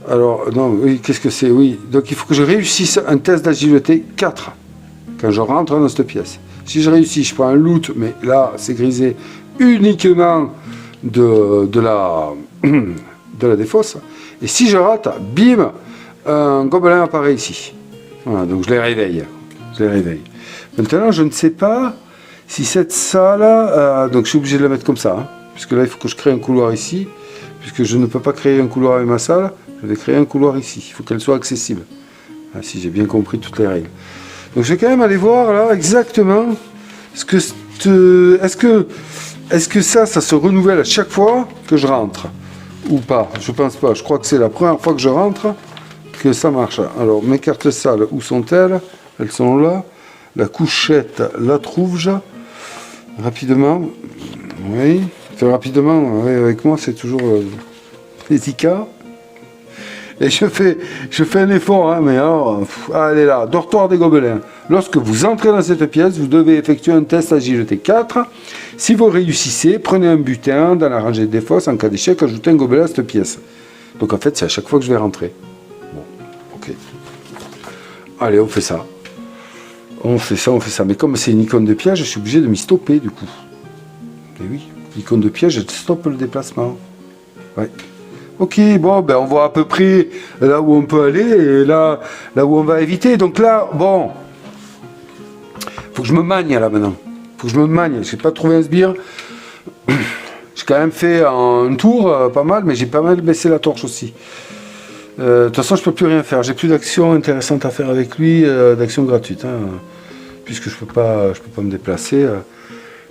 Alors, non, oui, qu'est-ce que c'est? Oui, donc il faut que je réussisse un test d'agilité 4 quand je rentre dans cette pièce. Si je réussis, je prends un loot, mais là, c'est grisé uniquement de la défausse. Et si je rate, bim, un gobelin apparaît ici. Voilà, donc je les réveille. Maintenant, je ne sais pas si cette salle... donc je suis obligé de la mettre comme ça, hein, puisque là, il faut que je crée un couloir ici. Puisque je ne peux pas créer un couloir avec ma salle, je vais créer un couloir ici. Il faut qu'elle soit accessible. Ah, si j'ai bien compris toutes les règles. Donc je vais quand même aller voir là exactement ce que est-ce que ça se renouvelle à chaque fois que je rentre ou pas. Je pense pas. Je crois que c'est la première fois que je rentre que ça marche. Alors mes cartes salles, où sont-elles? Elles sont là. La couchette, la trouve-je rapidement. Oui, enfin, rapidement. Oui, avec moi c'est toujours délicat. Et je fais un effort, hein, mais alors, allez là, dortoir des gobelins. Lorsque vous entrez dans cette pièce, vous devez effectuer un test agilité 4. Si vous réussissez, prenez un butin dans la rangée des fosses. En cas d'échec, ajoutez un gobelin à cette pièce. Donc en fait, c'est à chaque fois que je vais rentrer. Bon, ok. Allez, on fait ça. On fait ça. Mais comme c'est une icône de piège, je suis obligé de m'y stopper, du coup. Et oui, l'icône de piège, elle stoppe le déplacement. Ouais. Ok, bon, on voit à peu près là où on peut aller et là où on va éviter. Donc là, bon, faut que je me magne là maintenant. Faut que je me magne. J'ai pas trouvé un sbire. J'ai quand même fait un tour, pas mal, mais j'ai pas mal baissé la torche aussi. De toute façon, je peux plus rien faire. J'ai plus d'action intéressante à faire avec lui, d'action gratuite, hein, puisque je peux pas me déplacer.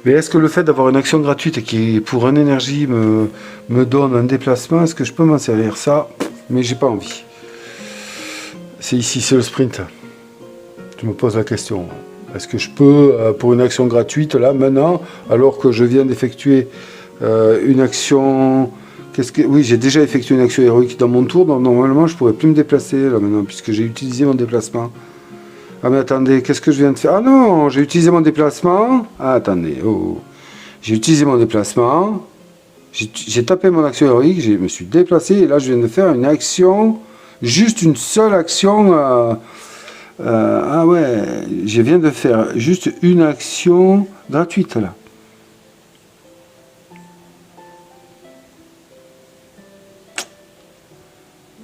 Mais est-ce que le fait d'avoir une action gratuite qui, pour une énergie, me donne un déplacement, est-ce que je peux m'en servir? Ça, mais j'ai pas envie. C'est ici, c'est le sprint. Je me pose la question. Est-ce que je peux, pour une action gratuite, là, maintenant, alors que je viens d'effectuer une action... Oui, j'ai déjà effectué une action héroïque dans mon tour, donc normalement, je pourrais plus me déplacer, là, maintenant, puisque j'ai utilisé mon déplacement. Ah, mais attendez, qu'est-ce que je viens de faire? Ah non, j'ai utilisé mon déplacement. Ah, attendez, oh. J'ai utilisé mon déplacement. J'ai tapé mon action héroïque, je me suis déplacé, et là, je viens de faire une action, juste une seule action... ah ouais, je viens de faire juste une action gratuite là.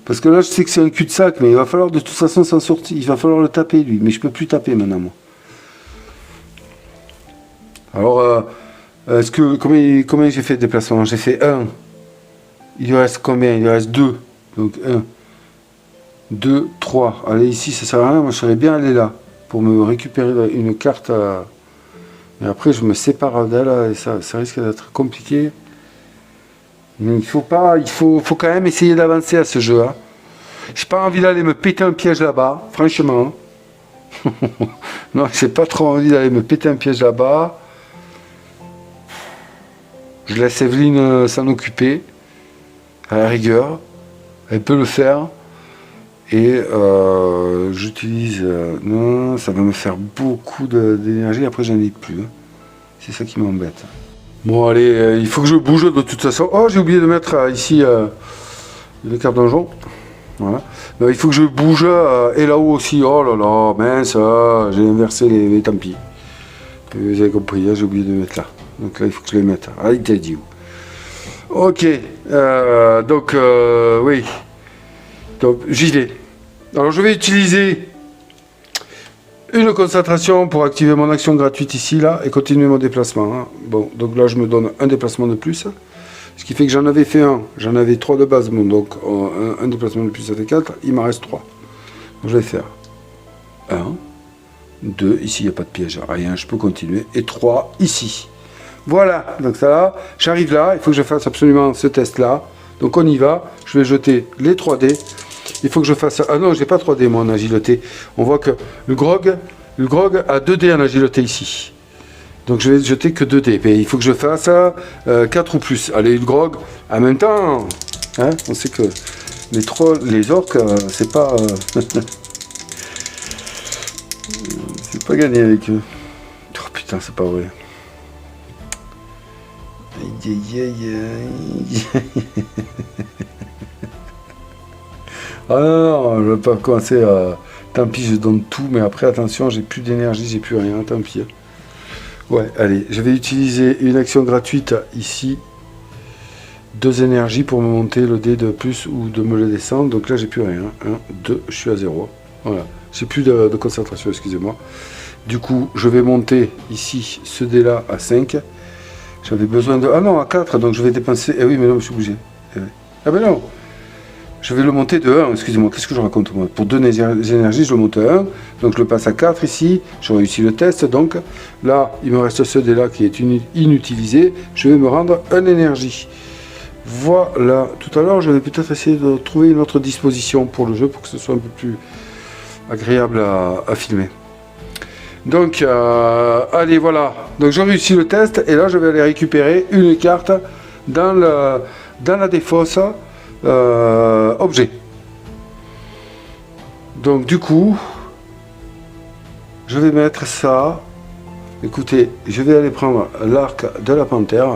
Parce que là je sais que c'est un cul-de-sac, mais il va falloir de toute façon s'en sortir. Il va falloir le taper lui, mais je peux plus taper maintenant moi. Alors, est-ce que combien j'ai fait de déplacements? J'ai fait 1. Il lui reste combien? Il lui reste 2. Donc 1. 2, 3. Allez, ici, ça sert à rien. Moi, je serais bien allé là pour me récupérer une carte. Et après, je me sépare d'elle et ça risque d'être compliqué. Mais il faut quand même essayer d'avancer à ce jeu. Hein. J'ai pas envie d'aller me péter un piège là-bas, franchement. Non, j'ai pas trop envie d'aller me péter un piège là-bas. Je laisse Evelyne s'en occuper. À la rigueur. Elle peut le faire. Et j'utilise... non, ça va me faire beaucoup d'énergie. Après, j'en ai plus. Hein. C'est ça qui m'embête. Bon, allez, il faut que je bouge de toute façon. Oh, j'ai oublié de mettre ici les cartes donjon. Voilà. Non, il faut que je bouge et là-haut aussi. Oh là là, mince, j'ai inversé les tant pis. Vous avez compris, hein, j'ai oublié de mettre là. Donc là, il faut que je les mette. Ah, il t'a dit où? Ok, donc, oui. Donc, j'y vais. Alors, je vais utiliser une concentration pour activer mon action gratuite ici, là, et continuer mon déplacement. Hein. Bon, donc là, je me donne un déplacement de plus. Ce qui fait que j'en avais fait un. J'en avais 3 de base. Bon, donc, un déplacement de plus, ça fait 4. Il m'en reste 3. Donc, je vais faire 1, 2. Ici, il n'y a pas de piège. Rien, je peux continuer. Et 3 ici. Voilà. Donc, ça là, j'arrive là. Il faut que je fasse absolument ce test-là. Donc, on y va. Je vais jeter les 3D. Il faut que je fasse... Ah non, j'ai pas 3D moi en agilité. On voit que le grog a 2D en agilité ici. Donc je vais jeter que 2D. Mais il faut que je fasse 4 ou plus. Allez, le grog, en même temps, hein, on sait que les orques, c'est pas... c'est pas gagné avec eux. Oh putain, c'est pas vrai. Aïe, aïe, aïe, aïe. Ah non, je ne vais pas commencer à... Tant pis, je donne tout, mais après, attention, j'ai plus d'énergie, j'ai plus rien, tant pis. Ouais, allez, je vais utiliser une action gratuite ici. 2 énergies pour me monter le dé de plus ou de me le descendre. Donc là, j'ai plus rien. 1, 2, je suis à 0. Voilà, j'ai plus de concentration, excusez-moi. Du coup, je vais monter ici ce dé-là à 5. J'avais besoin de... Ah non, à 4, donc je vais dépenser... Eh oui, mais non, je suis obligé. Eh oui. Ah ben non. Je vais le monter de 1, excusez-moi, qu'est-ce que je raconte moi? Pour 2 énergies, je le monte à 1, donc je le passe à 4 ici, j'ai réussi le test, donc là, il me reste ce dé-là qui est inutilisé, je vais me rendre 1 énergie. Voilà, tout à l'heure, je vais peut-être essayer de trouver une autre disposition pour le jeu, pour que ce soit un peu plus agréable à filmer. Donc, allez, voilà, donc j'ai réussi le test, et là, je vais aller récupérer une carte dans la défausse, objet. Donc du coup, je vais mettre ça. Écoutez, je vais aller prendre l'arc de la panthère,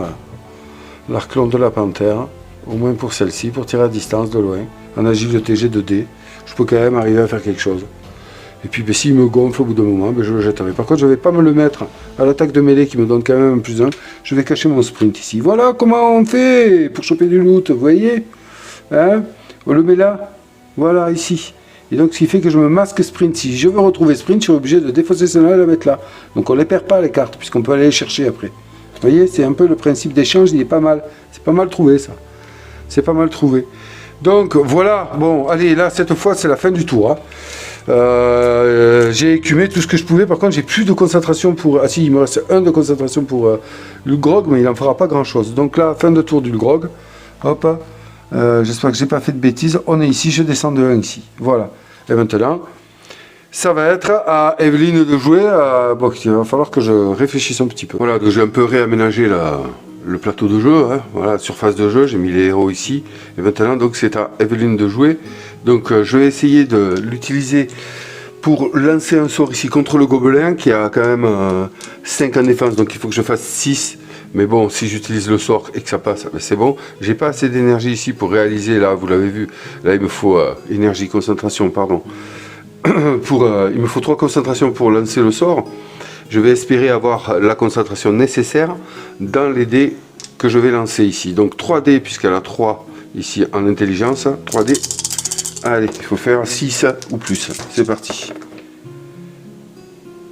l'arc long de la panthère, au moins pour celle-ci, pour tirer à distance de loin. En agilité G 2D, je peux quand même arriver à faire quelque chose. Et puis ben, s'il me gonfle au bout d'un moment, ben, je le jetterai. Par contre, je ne vais pas me le mettre à l'attaque de mêlée qui me donne quand même un plus 1. Je vais cacher mon sprint ici. Voilà comment on fait pour choper du loot, vous voyez, hein, on le met là, voilà, ici. Et donc, ce qui fait que je me masque sprint. Si je veux retrouver sprint, je suis obligé de défausser celle-là et la mettre là. Donc, on ne les perd pas, les cartes, puisqu'on peut aller les chercher après. Vous voyez, c'est un peu le principe d'échange, il est pas mal. C'est pas mal trouvé, ça. C'est pas mal trouvé. Donc, voilà. Bon, allez, là, cette fois, c'est la fin du tour. Hein. J'ai écumé tout ce que je pouvais. Par contre, j'ai plus de concentration pour... Ah si, il me reste 1 de concentration pour le grog, mais il n'en fera pas grand-chose. Donc là, fin de tour du grog. Hop. J'espère que j'ai pas fait de bêtises. On est ici, je descends de 1 ici. Voilà. Et maintenant, ça va être à Evelyne de jouer. Bon, il va falloir que je réfléchisse un petit peu. Voilà, donc j'ai un peu réaménagé le plateau de jeu. Hein. Voilà, surface de jeu. J'ai mis les héros ici. Et maintenant, donc c'est à Evelyne de jouer. Donc je vais essayer de l'utiliser pour lancer un sort ici contre le gobelin qui a quand même 5 en défense. Donc il faut que je fasse 6. Mais bon, si j'utilise le sort et que ça passe, ben c'est bon. J'ai pas assez d'énergie ici pour réaliser, là, vous l'avez vu. Là, il me faut énergie, concentration, pardon. Il me faut 3 concentrations pour lancer le sort. Je vais espérer avoir la concentration nécessaire dans les dés que je vais lancer ici. Donc 3 dés, puisqu'elle a 3 ici en intelligence. 3 dés. Allez, il faut faire 6 ou plus. C'est parti.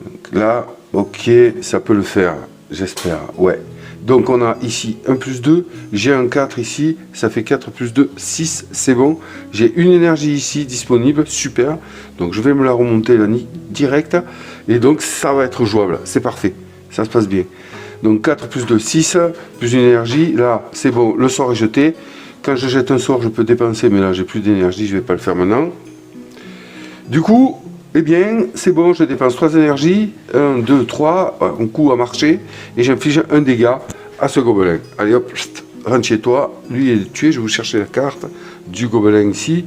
Donc là, ok, ça peut le faire, j'espère. Ouais. Donc on a ici 1 plus 2, j'ai un 4 ici, ça fait 4 plus 2, 6, c'est bon. J'ai une énergie ici disponible, super. Donc je vais me la remonter là direct. Et donc ça va être jouable, c'est parfait, ça se passe bien. Donc 4 plus 2, 6, plus une énergie, là c'est bon, le sort est jeté. Quand je jette un sort, je peux dépenser, mais là j'ai plus d'énergie, je ne vais pas le faire maintenant. Du coup, eh bien, c'est bon, je dépense 3 énergies, 1, 2, 3, un coup à marcher, et j'inflige un dégât à ce gobelin. Allez hop, rentre chez toi, lui est tué, je vais vous chercher la carte du gobelin ici.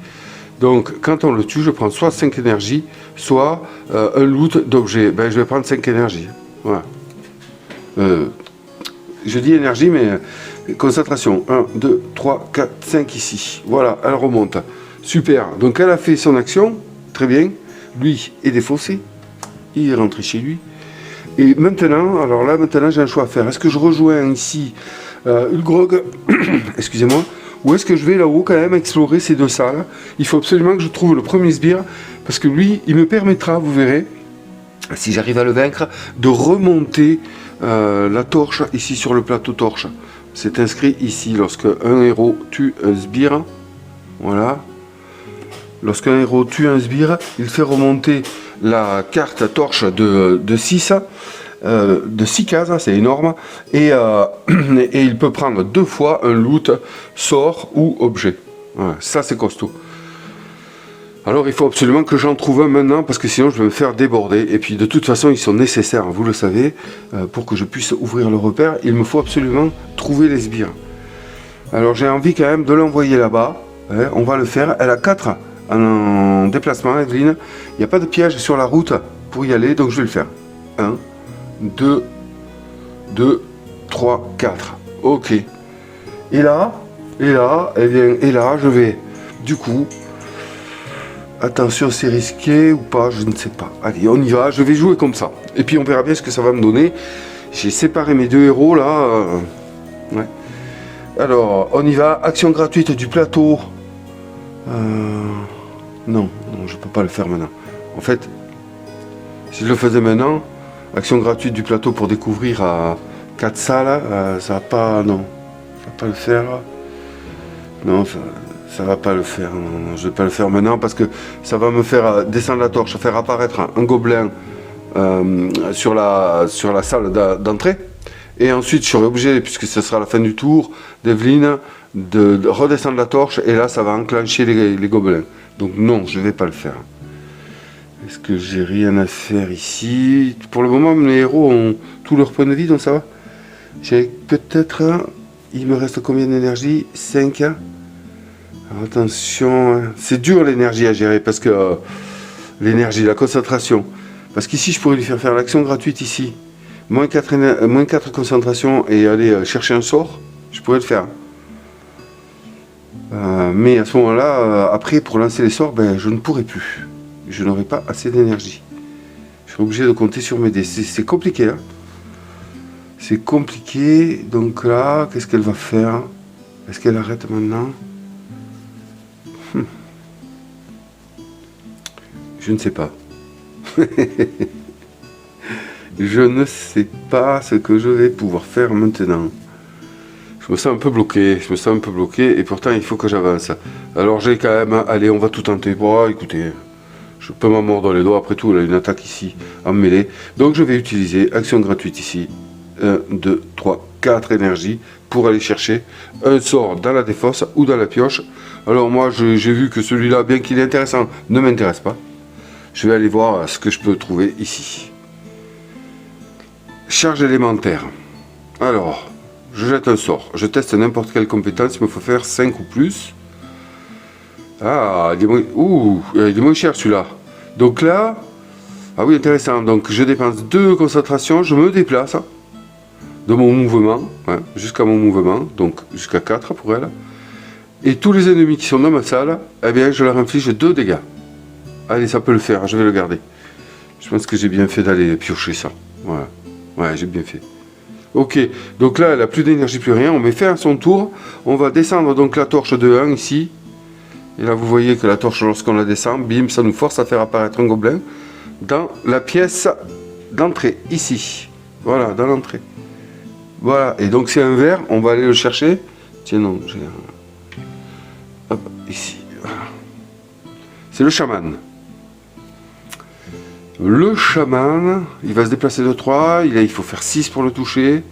Donc, quand on le tue, je prends soit 5 énergies, soit un loot d'objets. Ben, je vais prendre 5 énergies. Voilà. Je dis énergie, mais concentration. 1, 2, 3, 4, 5 ici. Voilà, elle remonte. Super. Donc, elle a fait son action. Très bien. Lui est défaussé. Il est rentré chez lui. Et maintenant, alors là, maintenant, j'ai un choix à faire. Est-ce que je rejoins ici Ulgrog excusez-moi. Ou est-ce que je vais là-haut quand même explorer ces 2 salles? Il faut absolument que je trouve le premier sbire. Parce que lui, il me permettra, vous verrez, si j'arrive à le vaincre, de remonter la torche ici sur le plateau torche. C'est inscrit ici, lorsque un héros tue un sbire. Voilà. Lorsqu'un héros tue un sbire, il fait remonter la carte torche de 6 cases, c'est énorme, et il peut prendre 2 fois un loot, sort ou objet. Voilà, ça c'est costaud. Alors il faut absolument que j'en trouve un maintenant, parce que sinon je vais me faire déborder. Et puis de toute façon ils sont nécessaires, vous le savez, pour que je puisse ouvrir le repère. Il me faut absolument trouver les sbires. Alors j'ai envie quand même de l'envoyer là-bas, hein, on va le faire. Elle a 4 en déplacement, Evelyne. Il n'y a pas de piège sur la route pour y aller, donc je vais le faire. 1, 2, 3, 4. Ok. Et là, eh bien, je vais, du coup, attention, c'est risqué ou pas, je ne sais pas. Allez, on y va, je vais jouer comme ça. Et puis on verra bien ce que ça va me donner. J'ai séparé mes 2 héros là. Ouais. Alors, on y va. Action gratuite du plateau. Non, je peux pas le faire maintenant. En fait, si je le faisais maintenant, action gratuite du plateau pour découvrir à 4 salles, ça va pas, non, ça va pas le faire. Non, ça va pas le faire. Non, je vais pas le faire maintenant parce que ça va me faire descendre la torche, faire apparaître un gobelin sur la salle d'entrée. Et ensuite, je serai obligé, puisque ce sera la fin du tour d'Evelyne, de redescendre la torche, et là, ça va enclencher les gobelins. Donc non, je ne vais pas le faire. Est-ce que j'ai rien à faire ici? Pour le moment, mes héros ont tout leur point de vie, donc ça va. J'ai peut-être... Il me reste combien d'énergie? 5. Alors, attention, c'est dur l'énergie à gérer, parce que... l'énergie, la concentration. Parce qu'ici, je pourrais lui faire l'action gratuite ici. Moins 4 concentration et aller chercher un sort, je pourrais le faire. Mais à ce moment-là, après, pour lancer les sorts, ben, je ne pourrai plus. Je n'aurai pas assez d'énergie. Je serai obligé de compter sur mes dés. C'est compliqué, hein. C'est compliqué. Donc là, qu'est-ce qu'elle va faire? Est-ce qu'elle arrête maintenant? Je ne sais pas. Je ne sais pas ce que je vais pouvoir faire maintenant. Je me sens un peu bloqué, et pourtant il faut que j'avance. Alors j'ai quand même, allez, on va tout tenter. Bon, écoutez, Je peux m'en mordre les doigts, après tout, elle a une attaque ici en mêlée. Donc je vais utiliser action gratuite ici. 1, 2, 3, 4 énergies pour aller chercher un sort dans la défausse ou dans la pioche. Alors moi j'ai vu que celui-là, bien qu'il est intéressant, ne m'intéresse pas. Je vais aller voir ce que je peux trouver ici. Charge élémentaire. Alors, je jette un sort. Je teste n'importe quelle compétence, il me faut faire 5 ou plus. Ah, il est moins cher celui-là. Donc là, ah oui, intéressant. Donc je dépense 2 concentrations, je me déplace de mon mouvement, hein, jusqu'à mon mouvement, donc jusqu'à 4 pour elle. Et tous les ennemis qui sont dans ma salle, eh bien, je leur inflige 2 dégâts. Allez, ça peut le faire, je vais le garder. Je pense que j'ai bien fait d'aller piocher ça. Voilà. Ouais, j'ai bien fait. Ok, donc là, elle n'a plus d'énergie, plus rien. On met fin à son tour. On va descendre donc la torche de 1 ici. Et là, vous voyez que la torche, lorsqu'on la descend, bim, ça nous force à faire apparaître un gobelin dans la pièce d'entrée, ici. Voilà, dans l'entrée. Voilà, et donc c'est un verre, on va aller le chercher. Tiens, non, j'ai un... Hop, ici. Voilà. C'est le chaman. Le chaman, il va se déplacer de 3, il faut faire 6 pour le toucher.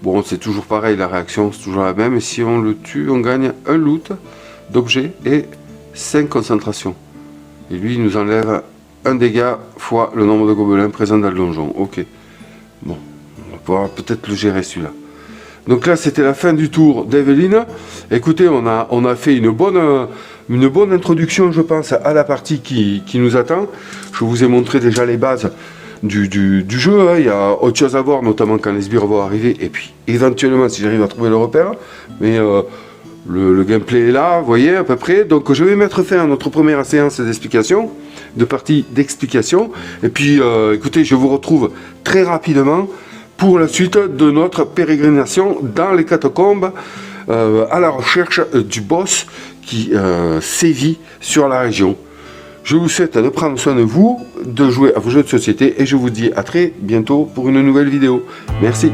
Bon, c'est toujours pareil, la réaction, c'est toujours la même. Et si on le tue, on gagne un loot d'objets et 5 concentrations. Et lui, il nous enlève un dégât fois le nombre de gobelins présents dans le donjon. Ok. Bon, on va pouvoir peut-être le gérer celui-là. Donc là, c'était la fin du tour d'Evelyne. Écoutez, on a fait une bonne introduction, je pense, à la partie qui nous attend. Je vous ai montré déjà les bases du jeu. Hein. Il y a autre chose à voir, notamment quand les sbires vont arriver. Et puis, éventuellement, si j'arrive à trouver le repère. Mais le gameplay est là, vous voyez, à peu près. Donc, je vais mettre fin à notre première séance d'explication, de partie d'explication. Et puis, écoutez, je vous retrouve très rapidement pour la suite de notre pérégrination dans les catacombes à la recherche du boss qui sévit sur la région. Je vous souhaite de prendre soin de vous, de jouer à vos jeux de société et je vous dis à très bientôt pour une nouvelle vidéo. Merci.